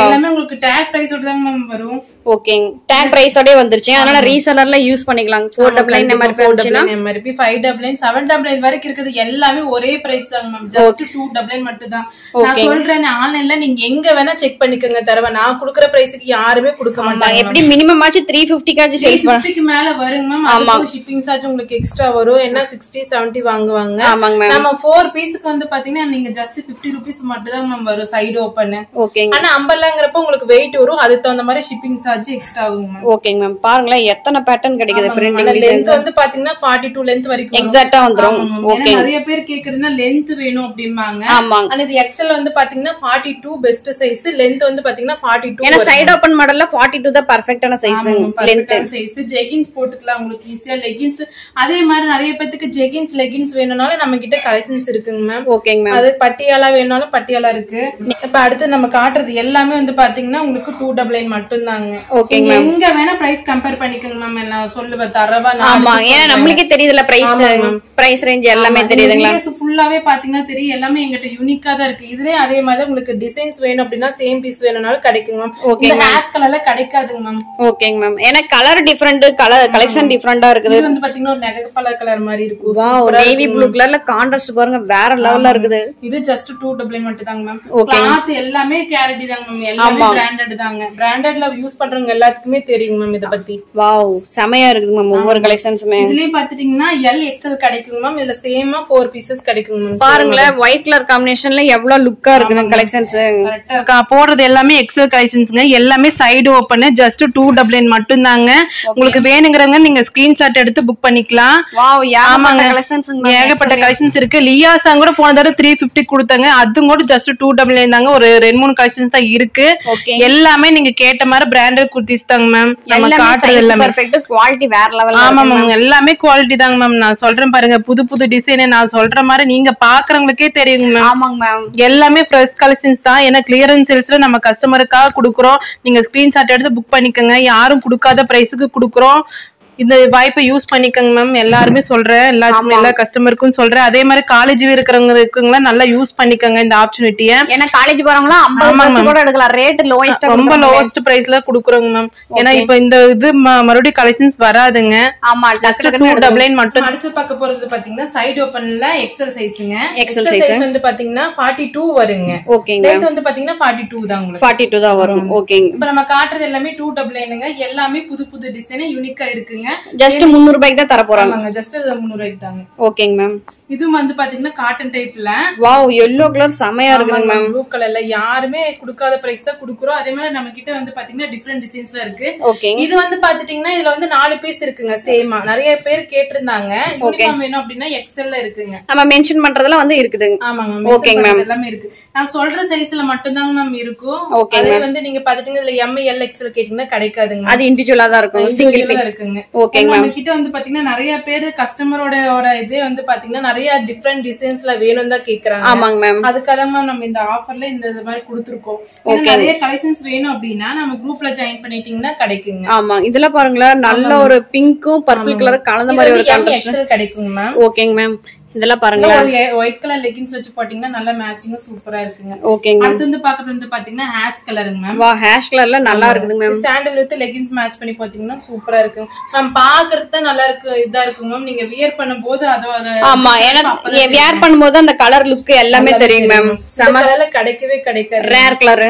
எல்லாமே உங்களுக்கு டேக் பிரைஸோட தான் மேம் வரும்.
ஓகேங்க, டேக் பிரைஸோட வந்துருச்சு. அதனால ரீசெல்லர்ல யூஸ் பண்ணிக்கலாம். 499 எம்ஆர்பி வந்துச்சுனா
எம்ஆர்பி 599 799 வரைக்கும் இருக்குது. எல்லாமே ஒரே பிரைஸ் தாங்க மேம். ஜஸ்ட் 299 மட்டும் தான். நான் சொல்றேன், ஆன்லைன்ல நீங்க எங்க வேணா செக் பண்ணிக்கங்க. தரவ நான் குடுக்குற பிரைஸ்க்கு யாருமே கொடுக்க மாட்டாங்க.
எப்படி மினிமம் ஆச்சு 350 காச்சு சேல்ஸ்
350க்கு மேல வருங்க மேம். அதுக்கு ஷிப்பிங் சார்ஜ் உங்களுக்கு எக்ஸ்ட்ரா வரும். என்ன 60 70 வாங்குவாங்க. நம்ம 4 பீஸ்க்கு வந்து பாத்தீங்கன்னா நீங்க ஜஸ்ட் 50 ரூபீஸ் மட்டும் தான் மேம் வரும் சைடு ஓபன். ஆனா அம்பர்லாங்கறப்ப உங்களுக்கு வெயிட் வரும். அதுக்கு தகுந்த மாதிரி ஷிப்பிங் சார்ஜ் எக்ஸ்ட்ரா ஆகும் மேம்.
ஓகேங்க மேம். பாருங்க எத்தனை பேட்டர்ன் கிடைக்குது. பிரிண்டிங்
லென்த் வந்து பாத்தீங்கன்னா 42 லென்த் வரைக்கும்
எக்ஸாக்ட்டா வந்துரும். ஓகே,
நிறைய பேர் கேக்குறதுனா லென்த் வேணும் அப்படிம்பாங்க. ஆனா இது எக்ஸ்எல் வந்து பாத்தீங்கன்னா 42 பெஸ்ட் சைஸ். லென்த் வந்து பாத்தீங்கன்னா 42.
ஏன்னா சைடு ஓபன் மாடல்ல 42 தான் பெர்ஃபெக்ட்டான சைஸ். லென்த்
சைஸ் ஜெகின்ஸ் போட்டுக்கலாம் உங்களுக்கு ஈஸியா. லெகின்ஸ் அதே மாதிரி நிறைய பேருக்கு ஜெகின்ஸ் லெகின்ஸ் வேணும்னாலும் நம்ம கிட்ட கலெக்ஷன்ஸ் இருக்குங்க மேம்.
ஓகேங்க மேம்.
அது பட்டியாலா வேணும்னாலும் பட்டியாலா இருக்கு. இப்ப அடுத்து நம்ம காட்டுறது எல்லாமே வந்து பாத்தீங்கன்னா உங்களுக்கு 299 மட்டும் தாங்க.
ஓகேங்க மேம்.
எங்க வேணா பிரைஸ் கம்பேர் பண்ணிக்கங்க மேம். நான் சொல்லுவேன் தரவா.
ஆமா, ஏன்னா நமக்கே தெரியுதுல பிரைஸ் ரேஞ்ச் எல்லாமே தெரியுதுங்களா.
ஃபுல்லாவே பாத்தீங்கன்னா தெரியும். எல்லாமே எங்கிட்ட யூனிக்கா தான் இருக்கு. இதுலயே அதே மாதிரி உங்களுக்கு டிசைன்ஸ் வேணும் அப்படின்னா சேம் பீஸ் வேணும்னாலும் கிடைக்குங்க மேம். இந்த ஹேஷ் கலர்ல கிடைக்காதுங்க மேம்.
ஓகேங்க மேம். ஏன்னா கலர் டிஃபரெண்ட், கலெக்ஷன் டிஃபரெண்டா இருக்குது.
இது வந்து பாத்தீங்கன்னா ஒரு நெகப்பல கலர் மாதிரி இருக்கும்.
வாவ், நேவி ப்ளூ கலர்ல கான்ட்ராஸ்ட் பாருங்க, வேற லெவல்ல இருக்குது.
இது ஜஸ்ட் 299 மட்டும் தாங்க மேம். கிளாத் எல்லாமே கேரண்டி தாங்க மேம். எல்லாமே பிராண்டட் தாங்க. பிராண்டட்ல யூஸ் பண்றவங்க எல்லாத்துக்குமே தெரியுங்க மேம் இத பத்தி.
வாவ், செமையா இருக்குது மேம் ஒவ்வொரு கலெக்ஷன்ஸ்மே.
இதுலயே பாத்துட்டீங்கன்னா எல் எக்ஸ்எல் கிடைக்குங்க மேம். இதுல சேமா 4 பீசஸ் கிடைக்குங்க மேம்.
பாருங்களேன், ஒயிட் கலர் காம்பினேஷன்ல எவ்வளவு லுக்கா இருக்குது கலெக்ஷன்ஸ்.
போடுறது எல்லாமே எக்ஸ்எல் கலெக்ஷன்ஸ்ங்க. எல்லாமே சைடு ஓபன். ஜஸ்ட் 299 மட்டும் தாங்க. உங்களுக்கு வேணுங்கிறவங்க நீங்க ஸ்கிரீன்ஷாட் எடுத்து புக் பண்ணிக்கலாம்.
வாவ், ஏகப்பட்ட கலெக்ஷன்ஸ்,
ஏகப்பட்ட கலெக்ஷன்ஸ் இருக்கு. லியாசா கூட போன தடவை 350 கொடுத்தாங்க. அது கூட ஜஸ்ட் 299 தாங்க. ஒரு 2-3 கலெக்ஷன்ஸ் தான் இருக்கு. எல்லாமே நீங்க கேட்ட மாதிரி பிராண்டட் குர்த்திஸ் தாங்க மேம். நம்ம காட்டுறது எல்லாமே
பெர்ஃபெக்ட் குவாலிட்டி வேற லெவல்.
ஆமா மேம், எல்லாமே குவாலிட்டி தாங்க மேம். நான் சொல்றேன் பாருங்க, புது புது டிசைன் நான் சொல்ற மாதிரி நீங்க பாக்குறவங்களுக்கே தெரியுங்க மேம்.
ஆமாங்க மேம்.
எல்லாமே ஃப்ரெஷ் கலெக்ஷன்ஸ் தான். ஏன்னா கிளியரன்ஸ் சேல்ஸ்ல நம்ம கஸ்டமருக்காக கொடுக்குறோம். நீங்க ஸ்கிரீன்ஷாட் எடுத்து புக் பண்ணிக்கோங்க. யாரும் கொடுக்காத பிரைஸுக்கு கொடுக்குறோம். இந்த வாய்ப்பை யூஸ் பண்ணிக்கங்க மேம். எல்லாருமே சொல்றேன், எல்லா கஸ்டமருக்கும் சொல்றேன். அதே மாதிரி காலேஜ் இருக்கிறவங்க இருக்குங்களா, நல்லா யூஸ் பண்ணிக்கங்க இந்த ஆப்பர்ச்சுனிட்டிய.
ஏன்னா காலேஜ் போறவங்களா 50% கூட எடுக்கலாம். ரேட் லோயஸ்ட்,
ரொம்ப லோவஸ்ட் பிரைஸ்ல குடுக்குறோங்க மேம். ஏன்னா இப்ப இந்த இது மறுபடியும் கலெக்ஷன்ஸ் வராதுங்க.
ஆமா,
ஜஸ்ட் 299 மட்டும்.
அடுத்து பார்க்க போறது பாத்தீங்கன்னா சைடு ஓபன்ல எக்ஸல் சைஸ்ங்க.
எக்ஸல் சைஸ்
வந்து பாத்தீங்கன்னா 42 வருங்க.
ஓகேங்க.
லெந்த் வந்து பாத்தீங்கன்னா 42 தான் உங்களுக்கு.
42 தான் வரும். ஓகேங்க.
இப்ப நம்ம காட்டுறது எல்லாமே 299ங்க. எல்லாமே புது டிசைன் யூனிக்கா இருக்குங்க.
ஜஸ்ட் 300 ரூபாய்க்கு தான் தர போறாங்க.
ஜஸ்ட் 300 ரூபாய்க்கு தாங்க.
ஓகேங்க மேம்.
இதுவும் வந்து பாத்தீங்கன்னா காட்டன் டைப்ல.
வாவ், yellow கலர் செமையா இருக்குங்க மேம்.
ப்ளூ கலர்ல யாருமே கொடுக்காத பிரைஸ் தான் குடுக்குறோம். அதே மாதிரி நம்ம கிட்ட வந்து பாத்தீங்கன்னா டிஃபரெண்ட் டிசைன்ஸ்ல இருக்கு.
ஓகேங்க.
இது வந்து பாத்துட்டீங்கன்னா இதுல வந்து 4 பீஸ் இருக்குங்க. சேமா நிறைய பேர் கேட்டிருந்தாங்க. யூனிஃபார்ம் வேணும் அப்படின்னா எக்ஸ்எல்ல இருக்குங்க.
நம்ம மென்ஷன் பண்றதெல்லாம் வந்து இருக்குதுங்க.
ஆமாங்க மேம். ஓகேங்க மேம். எல்லாமே இருக்கு. நான் சொல்ற சைஸ்ல மட்டும் தாங்க மேம் இருக்கும். அதே வந்து நீங்க பாத்துட்டீங்க இதுல எம் எல் எக்ஸ்எல் கேட்டீங்கன்னா கிடைக்காதுங்க.
அது இண்டிவிஜுவலா தான் இருக்கும். சிங்கிள்
தான் இருக்குங்க.
ஓகேங்க மேம்.
நம்ம கிட்ட வந்து பாத்தீங்கன்னா நிறைய பேர் கஸ்டமரோட இதே வந்து பாத்தீங்கன்னா நிறைய டிஃபரெண்ட் டிசைன்ஸ்ல வேணும் தான் கேக்குறாங்க.
ஆமாங்க மேம்.
அதுக்காக மேம் நம்ம இந்த ஆஃபர்ல இந்த மாதிரி கொடுத்துருக்கோம். நிறைய கலெக்ஷன்ஸ் வேணும் அப்படின்னா நம்ம குரூப்ல ஜாயின் பண்ணிட்டீங்கன்னா கிடைக்குங்க.
ஆமா, இதுல பாருங்களேன், நல்ல ஒரு பிங்க்கும் பர்பிள் கலர் கலந்த மாதிரி ஒரு கான்ட்ராஸ்ட்
கிடைக்குங்க மேம்.
ஓகேங்க மேம். இதெல்லாம் பாருங்க,
ஒயிட் கலர் லெகின்ஸ் வச்சு போட்டீங்கன்னா நல்ல மேட்சிங்கா சூப்பரா இருக்குங்க.
ஓகேங்க.
அடுத்து வந்து பாக்குறது வந்து பாத்தீங்கன்னா ஹேஷ் கலருங்க மேம்.
வா, ஹேஷ் கலர்ல நல்லா இருக்குதுங்க ma'am.
Sandal with leggings match பண்ணி பாத்தீங்கன்னா சூப்பரா இருக்கு மேம். பாக்குறது நல்லா இருக்கு, இதா இருக்குங்க மேம். நீங்க வியர் பண்ணும்போது
ஆமா, ஏன்னா வியர் பண்ணும்போது அந்த கலர் லுக் எல்லாமே தெரியும் மேம்.
செம கலர்ல கிடைக்கவே கிடைக்காது.
Rare colour.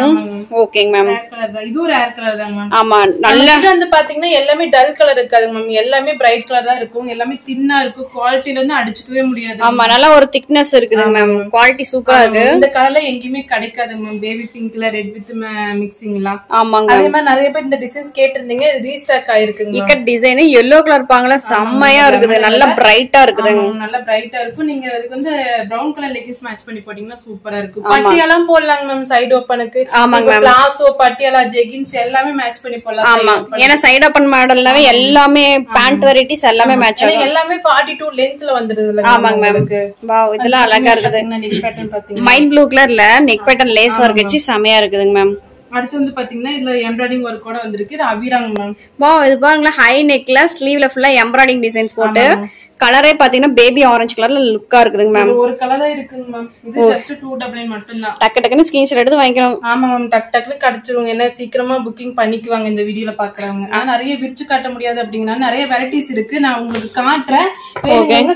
ஓகேங்க மேம்.
ரேர் கலர் தான். இதுவும் ரேர் கலர் தான் மேம்.
ஆமா, நல்ல
வந்து பாத்தீங்கன்னா எல்லாமே டல் கலர் இருக்காது மேம். எல்லாமே பிரைட் கலர் தான் இருக்கும். எல்லாமே தின்னா இருக்கும். குவாலிட்டில இருந்து அடிச்சுக்கவே முடியாது.
ஆமா, நல்ல ஒரு திக்னஸ் இருக்குது மேம். குவாலிட்டி சூப்பரா இருக்கு.
இந்த கலர்ல எங்கயுமே கிடைக்காது மேம். பேபி பிங்க்ல ரெட் வித் மிக்சிங்லாம்.
ஆமாங்க.
அதே மாதிரி நிறைய பேர் இந்த டிசைன்ஸ் கேட்டிருந்தீங்க. ரீஸ்டாக் ஆயிருக்குங்க.
இக்கட் டிசைன் yellow கலர் பாங்கல செம்மையா இருக்குது. நல்ல பிரைட்டா இருக்குது.
நல்ல பிரைட்டா இருக்கும். நீங்க அதுக்கு வந்து பிரவுன் கலர் லெகின்ஸ் மேட்ச் பண்ணி போட்டீங்கன்னா சூப்பரா இருக்கும். பட்டியாலாம் போடலாங்க மேம் சைடு ஓபனுக்கு.
ஆமாங்க மேம்.
பிளாசோ, பட்டியாலா, ஜெகின்ஸ் எல்லாமே மேட்ச் பண்ணி போடலாம்.
ஆமா, ஏன்னா சைடு ஓபன் மாடல்னாவே எல்லாமே பேண்ட் வெரைட்டிஸ் எல்லாமே மேட்ச் ஆகும்.
எல்லாமே 42 லெந்த்ல வந்துருது.
ஆமாங்க மேம். வாவ், இதெல்லாம் அழகா இருக்குது. மைண்ட் ப்ளூ கலர்ல நெக் பேட்டர்ன் லேஸ் ஒர்க் வச்சு செமையா இருக்குதுங்க மேம்.
அடுத்து வந்து பாத்தீங்கன்னா இதுல எம்ப்ராய்டிங் ஒர்க் கூட வந்திருக்கு. இது அபிராங் மேம்.
வாவ், இது பாருங்களா, ஹை நெக்ல ஸ்லீவ்ல ஃபுல்லா எம்ப்ராய்டிங் டிசைன்ஸ் போட்டு கலரே பாத்தீங்கன்னா பேபி ஆரஞ்சு கலர்ல லுக்கா இருக்குதுங்க மேம்.
ஒரு கலர் தான் இருக்குங்க மேம். இது ஜஸ்ட் 299 மட்டும் தான்.
டக்கு டக்குன்னு ஸ்கிரீன்ஷாட் எடுத்து வாங்கிக்கணும்.
ஆமா மேம், டக்கு டக்குன்னு கிடைச்சிருவாங்க. என்ன சீக்கிரமா புக்கிங் பண்ணிக்குவாங்க இந்த வீடியோல பாக்குறவங்க. நான் நிறைய விரிச்சு காட்ட முடியாது அப்படிங்கன்னா நிறைய வெரைட்டிஸ் இருக்கு. நான் உங்களுக்கு காட்டுறேன்.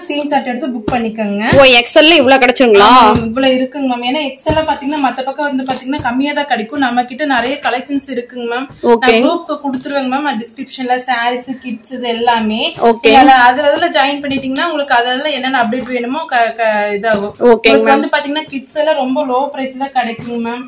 ஸ்கிரீன்ஷாட் எடுத்து புக் பண்ணிக்கோங்க.
ஓ, எக்ஸ்எல்ல இவ்வளவு கிடைச்சுங்களா?
இவ்வளவு இருக்குங்க மேம். ஏன்னா எக்ஸ்எல்ல பாத்தீங்கன்னா மத்த பக்கம் வந்து பாத்தீங்கன்னா கம்மியா தான் கிடைக்கும். நம்ம கிட்ட நிறைய கலெக்ஷன்ஸ் இருக்குங்க மேம். குரூப்க்கு கொடுத்துருவாங்க மேம். டிஸ்கிரிப்ஷன்ல சாரீஸ், கிட்ஸ் இது எல்லாமே அதுல ஜாயின் பண்ணிட்டீங்கன்னா உங்களுக்கு அதெல்லாம் என்னென்ன அப்டேட் வேணுமோ இதாகும். வந்து பாத்தீங்கன்னா கிட்ஸ் எல்லாம் ரொம்ப லோ பிரைஸ்ல கிடைக்குங்க மேம்.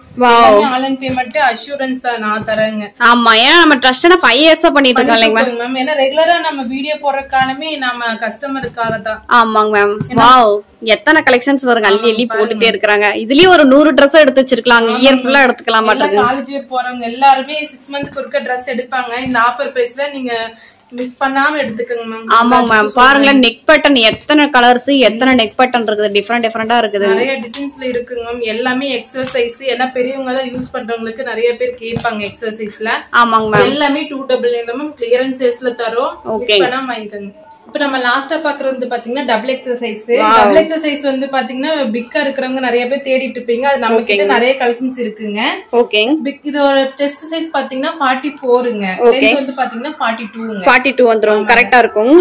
ஆன்லைன் பேமெண்ட் அஷூரன்ஸ் தான் நான் தரேங்க.
ஆமா, ஏன்னா நம்ம ட்ரஸ்டா 5 இயர்ஸா பண்ணிட்டு இருக்கோம்
மேம். ஏன்னா ரெகுலரா நம்ம வீடியோ போறதுக்கானமே நம்ம கஸ்டமருக்காக தான்.
ஆமாங்க மேம். வாவ், எத்தனை கலெக்ஷன்ஸ் வருங்க, அள்ளி அள்ளி போட்டுட்டே இருக்காங்க. இதுலயும் ஒரு 100 ட்ரெஸ் எடுத்து வச்சிருக்கலாம். இயர் ஃபுல்லா எடுத்துக்கலாம்.
காலேஜ் போறவங்க எல்லாருமே 6 மந்த்க்கு ஒருக்க ட்ரெஸ் எடுப்பாங்க. இந்த ஆஃபர் பிரைஸ்ல நீங்க மிஸ் பண்ணாம எடுத்துக்கங்க மேம்.
ஆமாங்க மேம். பாருங்களேன், நெக் பேட்டர்ன் எத்தனை கலர்ஸ், எத்தனை நெக் பேட்டர்ன் இருக்குது. டிஃபரெண்டா இருக்குது.
நிறைய டிசைன்ஸ்ல இருக்குங்க மேம். எல்லாமே எக்ஸல் சைஸ். ஏன்னா பெரியவங்க தான் யூஸ் பண்றவங்களுக்கு நிறைய பேர் கேட்பாங்க எக்ஸல் சைஸ்ல.
ஆமாங்க மேம்.
எல்லாமே 299 மேம். கிளியரன்ஸ் சேல்ஸ்ல தரோம். மிஸ் பண்ணாம வாங்கிக்கங்க. இப்ப நம்ம லாஸ்டா பாக்குறது பாத்தீங்கன்னா double XL size. Double XL size வந்து பாத்தீங்கன்னா பிக்கா இருக்கிறவங்க நிறைய பேர் தேடிட்டு இருப்பீங்க. அது நம்ம கிட்ட நிறைய கலெக்ஷன்ஸ் இருக்குங்க.
ஓகே.
பிக் இதோட செஸ்ட் சைஸ் பாத்தீங்கன்னா 44ங்க. லெந்த் வந்து பாத்தீங்கன்னா 42ங்க.
42 வந்துரும். கரெக்ட்டா இருக்கும்.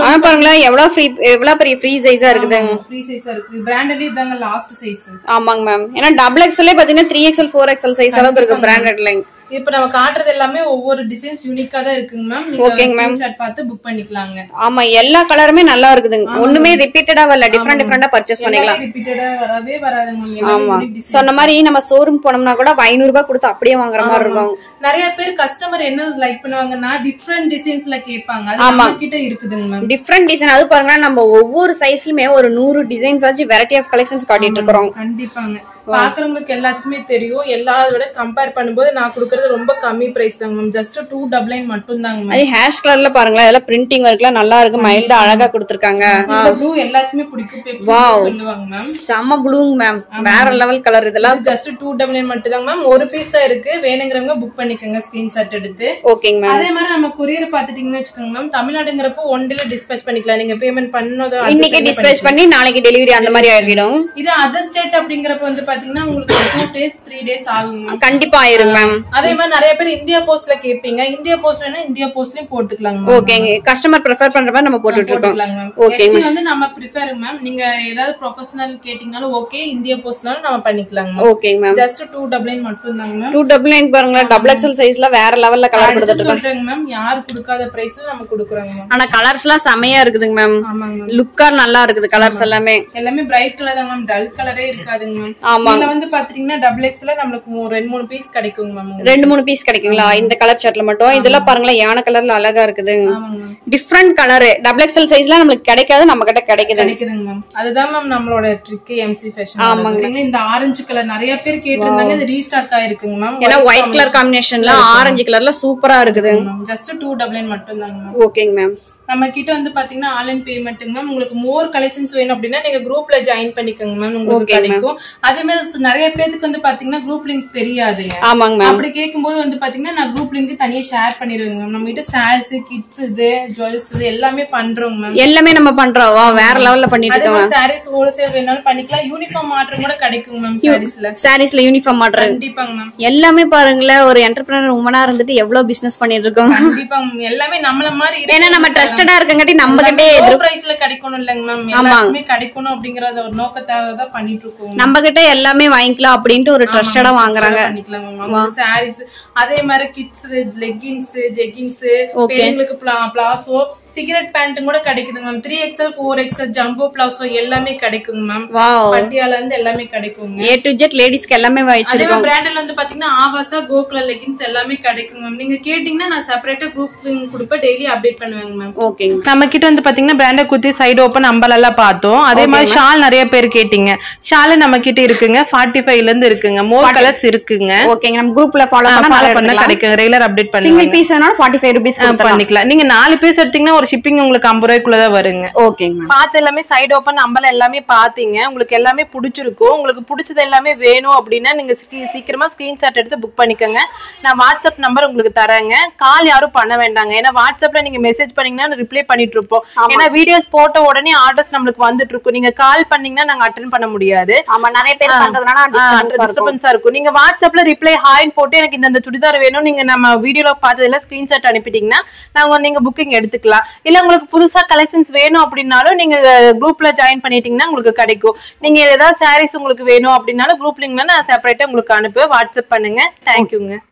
ஆனா பாருங்களா, எவ்வளவு பெரிய ஃப்ரீ சைஸா இருக்குது.
ஃப்ரீ சைஸா இருக்கு. பிராண்டட்ல இதாங்க லாஸ்ட் சைஸ்.
ஆமாங்க மேம். ஏன்னா டபுள் எக்ஸ்எல்லே பாத்தீங்கன்னா 3XL 4XL சைஸ் அளவுக்கு இருக்கு பிராண்டட்ல.
இப்ப நம்ம காட்டுறது எல்லாமே ஒவ்வொரு டிசைன்ஸ் யூனிக்கா தான் இருக்குங்க மேம். நீங்க ஸ்கிரீன்ஷாட் பார்த்து புக் பண்ணிக்கலாங்க.
ஆமா, எல்லா கலருமே நல்லா இருக்குதுங்க. ஒண்ணுமே ரிப்பீட்டடா வரல. டிஃபரெண்டா பர்ச்சேஸ் பண்ணிக்கலாம்.
ரிப்பீட்டடா வரவே வராதுங்க மேம்.
ஆமா, சொன்ன மாதிரி நம்ம ஷோரூம் போனோம்னா கூட 500 ரூபாய் கொடுத்து அப்படியே வாங்குற மாதிரி இருக்கும்.
நிறைய பேர் கஸ்டமர் என்ன லைக் பண்ணுவாங்கன்னா டிஃபரெண்ட் டிசைன்ஸ்ல கேட்பாங்க. அது நம்ம கிட்ட இருக்குதுங்க மேம்.
Different design. அது பாருங்க, நம்ம ஒவ்வொரு சைஸ்லயுமே ஒரு 100 டிசைன்ஸ் ஆச்சு வெரைட்டி ஆஃப் கலெக்ஷன்ஸ் காட்டிட்டு இருக்கோம்.
கண்டிப்பாங்க. பாக்குறவங்களுக்கு எல்லாத்துக்குமே தெரியும். எல்லாரோட கம்பேர் பண்ணும்போது நான் கொடுக்குற கொடுக்கறது ரொம்ப கம்மி பிரைஸ் தாங்க மேம். ஜஸ்ட் 299 மட்டும் தாங்க மேம்.
அது ஹேஷ் கலர்ல பாருங்களேன், இதெல்லாம் பிரிண்டிங் ஒர்க்லாம் நல்லா இருக்கு, மைல்டா அழகா கொடுத்திருக்காங்க.
இந்த ப்ளூ எல்லாத்துக்குமே பிடிக்கும், சொல்லுவாங்க மேம்.
செம ப்ளூங்க மேம், வேற லெவல் கலர். இதெல்லாம்
ஜஸ்ட் 299 மட்டும் தாங்க மேம். ஒரு பீஸ் தான் இருக்கு, வேணுங்கிறவங்க புக் பண்ணிக்கோங்க ஸ்கிரீன்ஷாட் எடுத்து.
ஓகேங்க மேம்.
அதே மாதிரி நம்ம கொரியர் பாத்துட்டீங்கன்னு வச்சுக்கோங்க மேம், தமிழ்நாடுங்கிறப்போ ஒன் டேல டிஸ்பேச் பண்ணிக்கலாம். நீங்க பேமெண்ட் பண்ணதோ
இன்னைக்கு டிஸ்பேச் பண்ணி நாளைக்கு டெலிவரி அந்த மாதிரி ஆகிடும்.
இது அதர் ஸ்டேட் அப்படிங்கறப்ப வந்து பாத்தீங்கன்னா உங்களுக்கு 2 days 3 days ஆகும்.
கண்டிப்பா ஆயிரும் மேம்.
அதே மாதிரி நிறைய பேர் இந்தியா போஸ்ட்ல கேப்பீங்க, இந்தியா போஸ்ட் வேணா இந்தியா போஸ்ட்லயும் போட்டுக்கலாம்.
ஓகேங்க, கஸ்டமர் ப்ரிஃபர் பண்ற மாதிரி நம்ம போட்டுட்டு இருக்கோம். Okay
ma'am. வந்து நம்ம ப்ரிஃபர் மேம், நீங்க ஏதாவது ப்ரொபஷனல் கேட்டிங்கனாலும் ஓகே, இந்தியா போஸ்ட்னாலும் நம்ம பண்ணிக்கலாம்.
ஓகேங்க மேம்.
ஜஸ்ட் 299 மட்டும் தாங்க மேம்.
299 பாருங்க, டபுள் எக்ஸ்எல் சைஸ்ல வேற லெவல்ல கலர் கொடுத்துட்டு
இருக்கோம் மேம். யாரு கொடுக்காத பிரைஸ்ல நம்ம கொடுக்குறோம் மேம்.
ஆனா கலர்ஸ்லாம் செமையா இருக்குதுங்க மேம்.
ஆமாங்க மேம்.
லுக்கா நல்லா இருக்குது கலர்ஸ் எல்லாமே.
எல்லாமே பிரைட் கலர் தான் மேம், டல் கலரே இருக்காதுங்க மேம். இதுல வந்து பாத்தீங்கன்னா டபுள் எக்ஸ்ல நமக்கு 2-3 பீஸ் கிடைக்குங்க மேம்.
2-3 பீஸ் கிடைக்குங்களா இந்த கலர் ஷர்ட்ல மட்டும்? இதெல்லாம் பாருங்களா, யானை கலர்ல அழகா இருக்குது. டிஃபரண்ட் கலர் டபுள் எக்ஸ்எல் சைஸ்ல நமக்கு கிடைக்காது, நம்ம கிட்ட கிடைக்குதுங்க
மேம். அதுதான் மேம் நம்மளோட ட்ரிக் எம்சி ஃபேஷன். ஆமாங்க. இந்த ஆரஞ்சு கலர் நிறைய பேர் கேட்டிருந்தாங்க, இது ரீஸ்டாக் ஆயிருக்குங்க மேம்.
ஏன்னா ஒயிட் கலர் காம்பினேஷன்ல ஆரஞ்சு கலர்ல சூப்பரா இருக்குது.
ஜஸ்ட் 299 மட்டும் தாங்க மேம்.
ஓகேங்க மேம்.
நம்ம கிட்ட வந்து பாத்தீங்கன்னா ஆன்லைன் பேமெண்ட்டுங்க மேம். உங்களுக்கு மோர் கலெக்ஷன்ஸ் வேணும் அப்படின்னா நீங்க குரூப்ல ஜாயின் பண்ணிக்கோங்க மேம், உங்களுக்கு கிடைக்கும். அதே மாதிரி நிறைய பேருக்கு வந்து பாத்தீங்கன்னா குரூப் லிங்க் தெரியாதுங்க.
ஆமாங்க மேம்.
அப்படி கேட்கும்போது வந்து பாத்தீங்கன்னா நான் குரூப் லிங்க் தனியா ஷேர் பண்ணிடுவேங்க மேம். நம்ம கிட்ட சாரீஸ், கிட்ஸ், இது ஜுவல்ஸ் இது எல்லாமே பண்றோங்க மேம்.
எல்லாமே நம்ம பண்றோம், வேற லெவல்ல பண்ணிட்டு இருக்கோம்.
சாரீஸ் ஹோல்சேல் வேணாலும் பண்ணிக்கலாம், யூனிஃபார்ம் மாற்றம் கூட கிடைக்கும் மேம்.
சாரீஸ்ல யூனிஃபார்ம் மாற்றம்
கண்டிப்பாங்க மேம்.
எல்லாமே பாருங்களேன், ஒரு என்டர்பிரனர் உமனா இருந்துட்டு எவ்வளவு பிசினஸ் பண்ணிட்டு இருக்கோம்.
கண்டிப்பாங்க, எல்லாமே நம்மள மாதிரி
ஏன்னா நம்ம ட்ரஸ்டடா இருக்கங்காட்டி நம்ம கிட்டே
பிரைஸ்ல கிடைக்கணும் இல்லங்க மேம். எல்லாமே கிடைக்கணும் அப்படிங்கற ஒரு நோக்கத்தால தான் பண்ணிட்டு இருக்கோம்.
நம்ம கிட்ட எல்லாமே வாங்கிக்கலாம் அப்படினு ஒரு ட்ரஸ்டடா வாங்குறாங்க.
பண்ணிக்கலாம் மேம். சாரீஸ், அதே மாதிரி கிட்ஸ் லெகின்ஸ், ஜெகின்ஸ், பெரியங்களுக்கு பிளாசோ, சிகரெட் பேண்ட் கூட கிடைக்குதுங்க ma'am. 3XL 4XL jumbo palazzo எல்லாமே கிடைக்குங்க மேம். பட்டியால இருந்து எல்லாமே கிடைக்குங்க.
A to Z லேடிஸ்க்கு எல்லாமே
வச்சிருக்கோம். பிராண்ட்ல வந்து பாத்தீங்கன்னா ஆவாசா, கோகுலா லெகின்ஸ் எல்லாமே கிடைக்குங்க மேம். நீங்க கேட்டிங்கனா நான் செப்பரேட்டா குரூப் கொடுப்பேன், டெய்லி அப்டேட் பண்ணுவேங்க மேம்.
ஓகேங்க.
நம்ம கிட்ட வந்து பாத்தீங்கன்னா பிராண்டட் குர்த்தி சைடு ஓபன் அம்பலெல்லாம் பார்த்தோம். அதே மாதிரி ஷால் நிறைய பேர் கேட்டீங்க. ஷால் நம்ம கிட்ட இருக்குங்க, 45 ல இருந்து இருக்குங்க. மோர் கலர்ஸ் இருக்குங்க.
ஓகேங்க, நம்ம குரூப்ல ஃபாலோ பண்ணா
கிடைக்கும். ரெகுலர் அப்டேட் பண்ணுங்க.
சிங்கிள் பீஸ் வேணா 45 ரூபீஸ்
பண்ணிக்கலாம். நீங்க 4 பீஸ் எடுத்தீங்கன்னா ஒரு ஷிப்பிங் உங்களுக்கு 50 ரூபாய்க்குள்ளதான் வருங்க.
ஓகேங்க.
பார்த்து எல்லாமே சைடு ஓபன் அம்பல எல்லாமே பாத்தீங்க, உங்களுக்கு எல்லாமே பிடிச்சிருக்கும். உங்களுக்கு பிடிச்சது எல்லாமே வேணும் அப்படின்னா நீங்க சீக்கிரமா ஸ்கிரீன்ஷாட் எடுத்து புக் பண்ணிக்கோங்க. நான் வாட்ஸ்அப் நம்பர் உங்களுக்கு தரேங்க. கால் யாரும் பண்ண வேண்டாங்க, ஏன்னா வாட்ஸ்அப்ல நீங்க மெசேஜ் பண்ணீங்கன்னா ரிப்ளை பண்ணிட்டு இருப்போம். ஏன்னா வீடியோஸ் போட்ட உடனே ஆர்டர்ஸ் நம்மளுக்கு வந்துட்டு இருக்கும். நீங்க கால் பண்ணீங்கன்னா நாங்க அட்டென்ட் பண்ண முடியாது.
ஆமா, நிறைய பேர் பண்றதுனால
டிஸ்டர்பன்ஸா இருக்கும். நீங்க வாட்ஸ்அப்ல ரிப்ளை ஹாய்னு போட்டு எனக்கு இந்த சுடிதார் வேணும், நீங்க நம்ம வீடியோல பார்த்ததுல ஸ்கிரீன்ஷாட் அனுப்பிட்டீங்கன்னா நாங்க நீங்க புக்கிங் எடுத்துக்கலாம். இல்ல உங்களுக்கு புதுசா கலெக்ஷன்ஸ் வேணும் அப்படின்னாலும் நீங்க குரூப்ல ஜாயின் பண்ணிட்டீங்கன்னா உங்களுக்கு கிடைக்கும். நீங்க ஏதாவது சாரீஸ் உங்களுக்கு வேணும் அப்படின்னாலும் குரூப் லிங்க்ல நான் செப்பரேட்டா உங்களுக்கு அனுப்புவேன். வாட்ஸ்அப் பண்ணுங்க. தேங்க்யூங்க.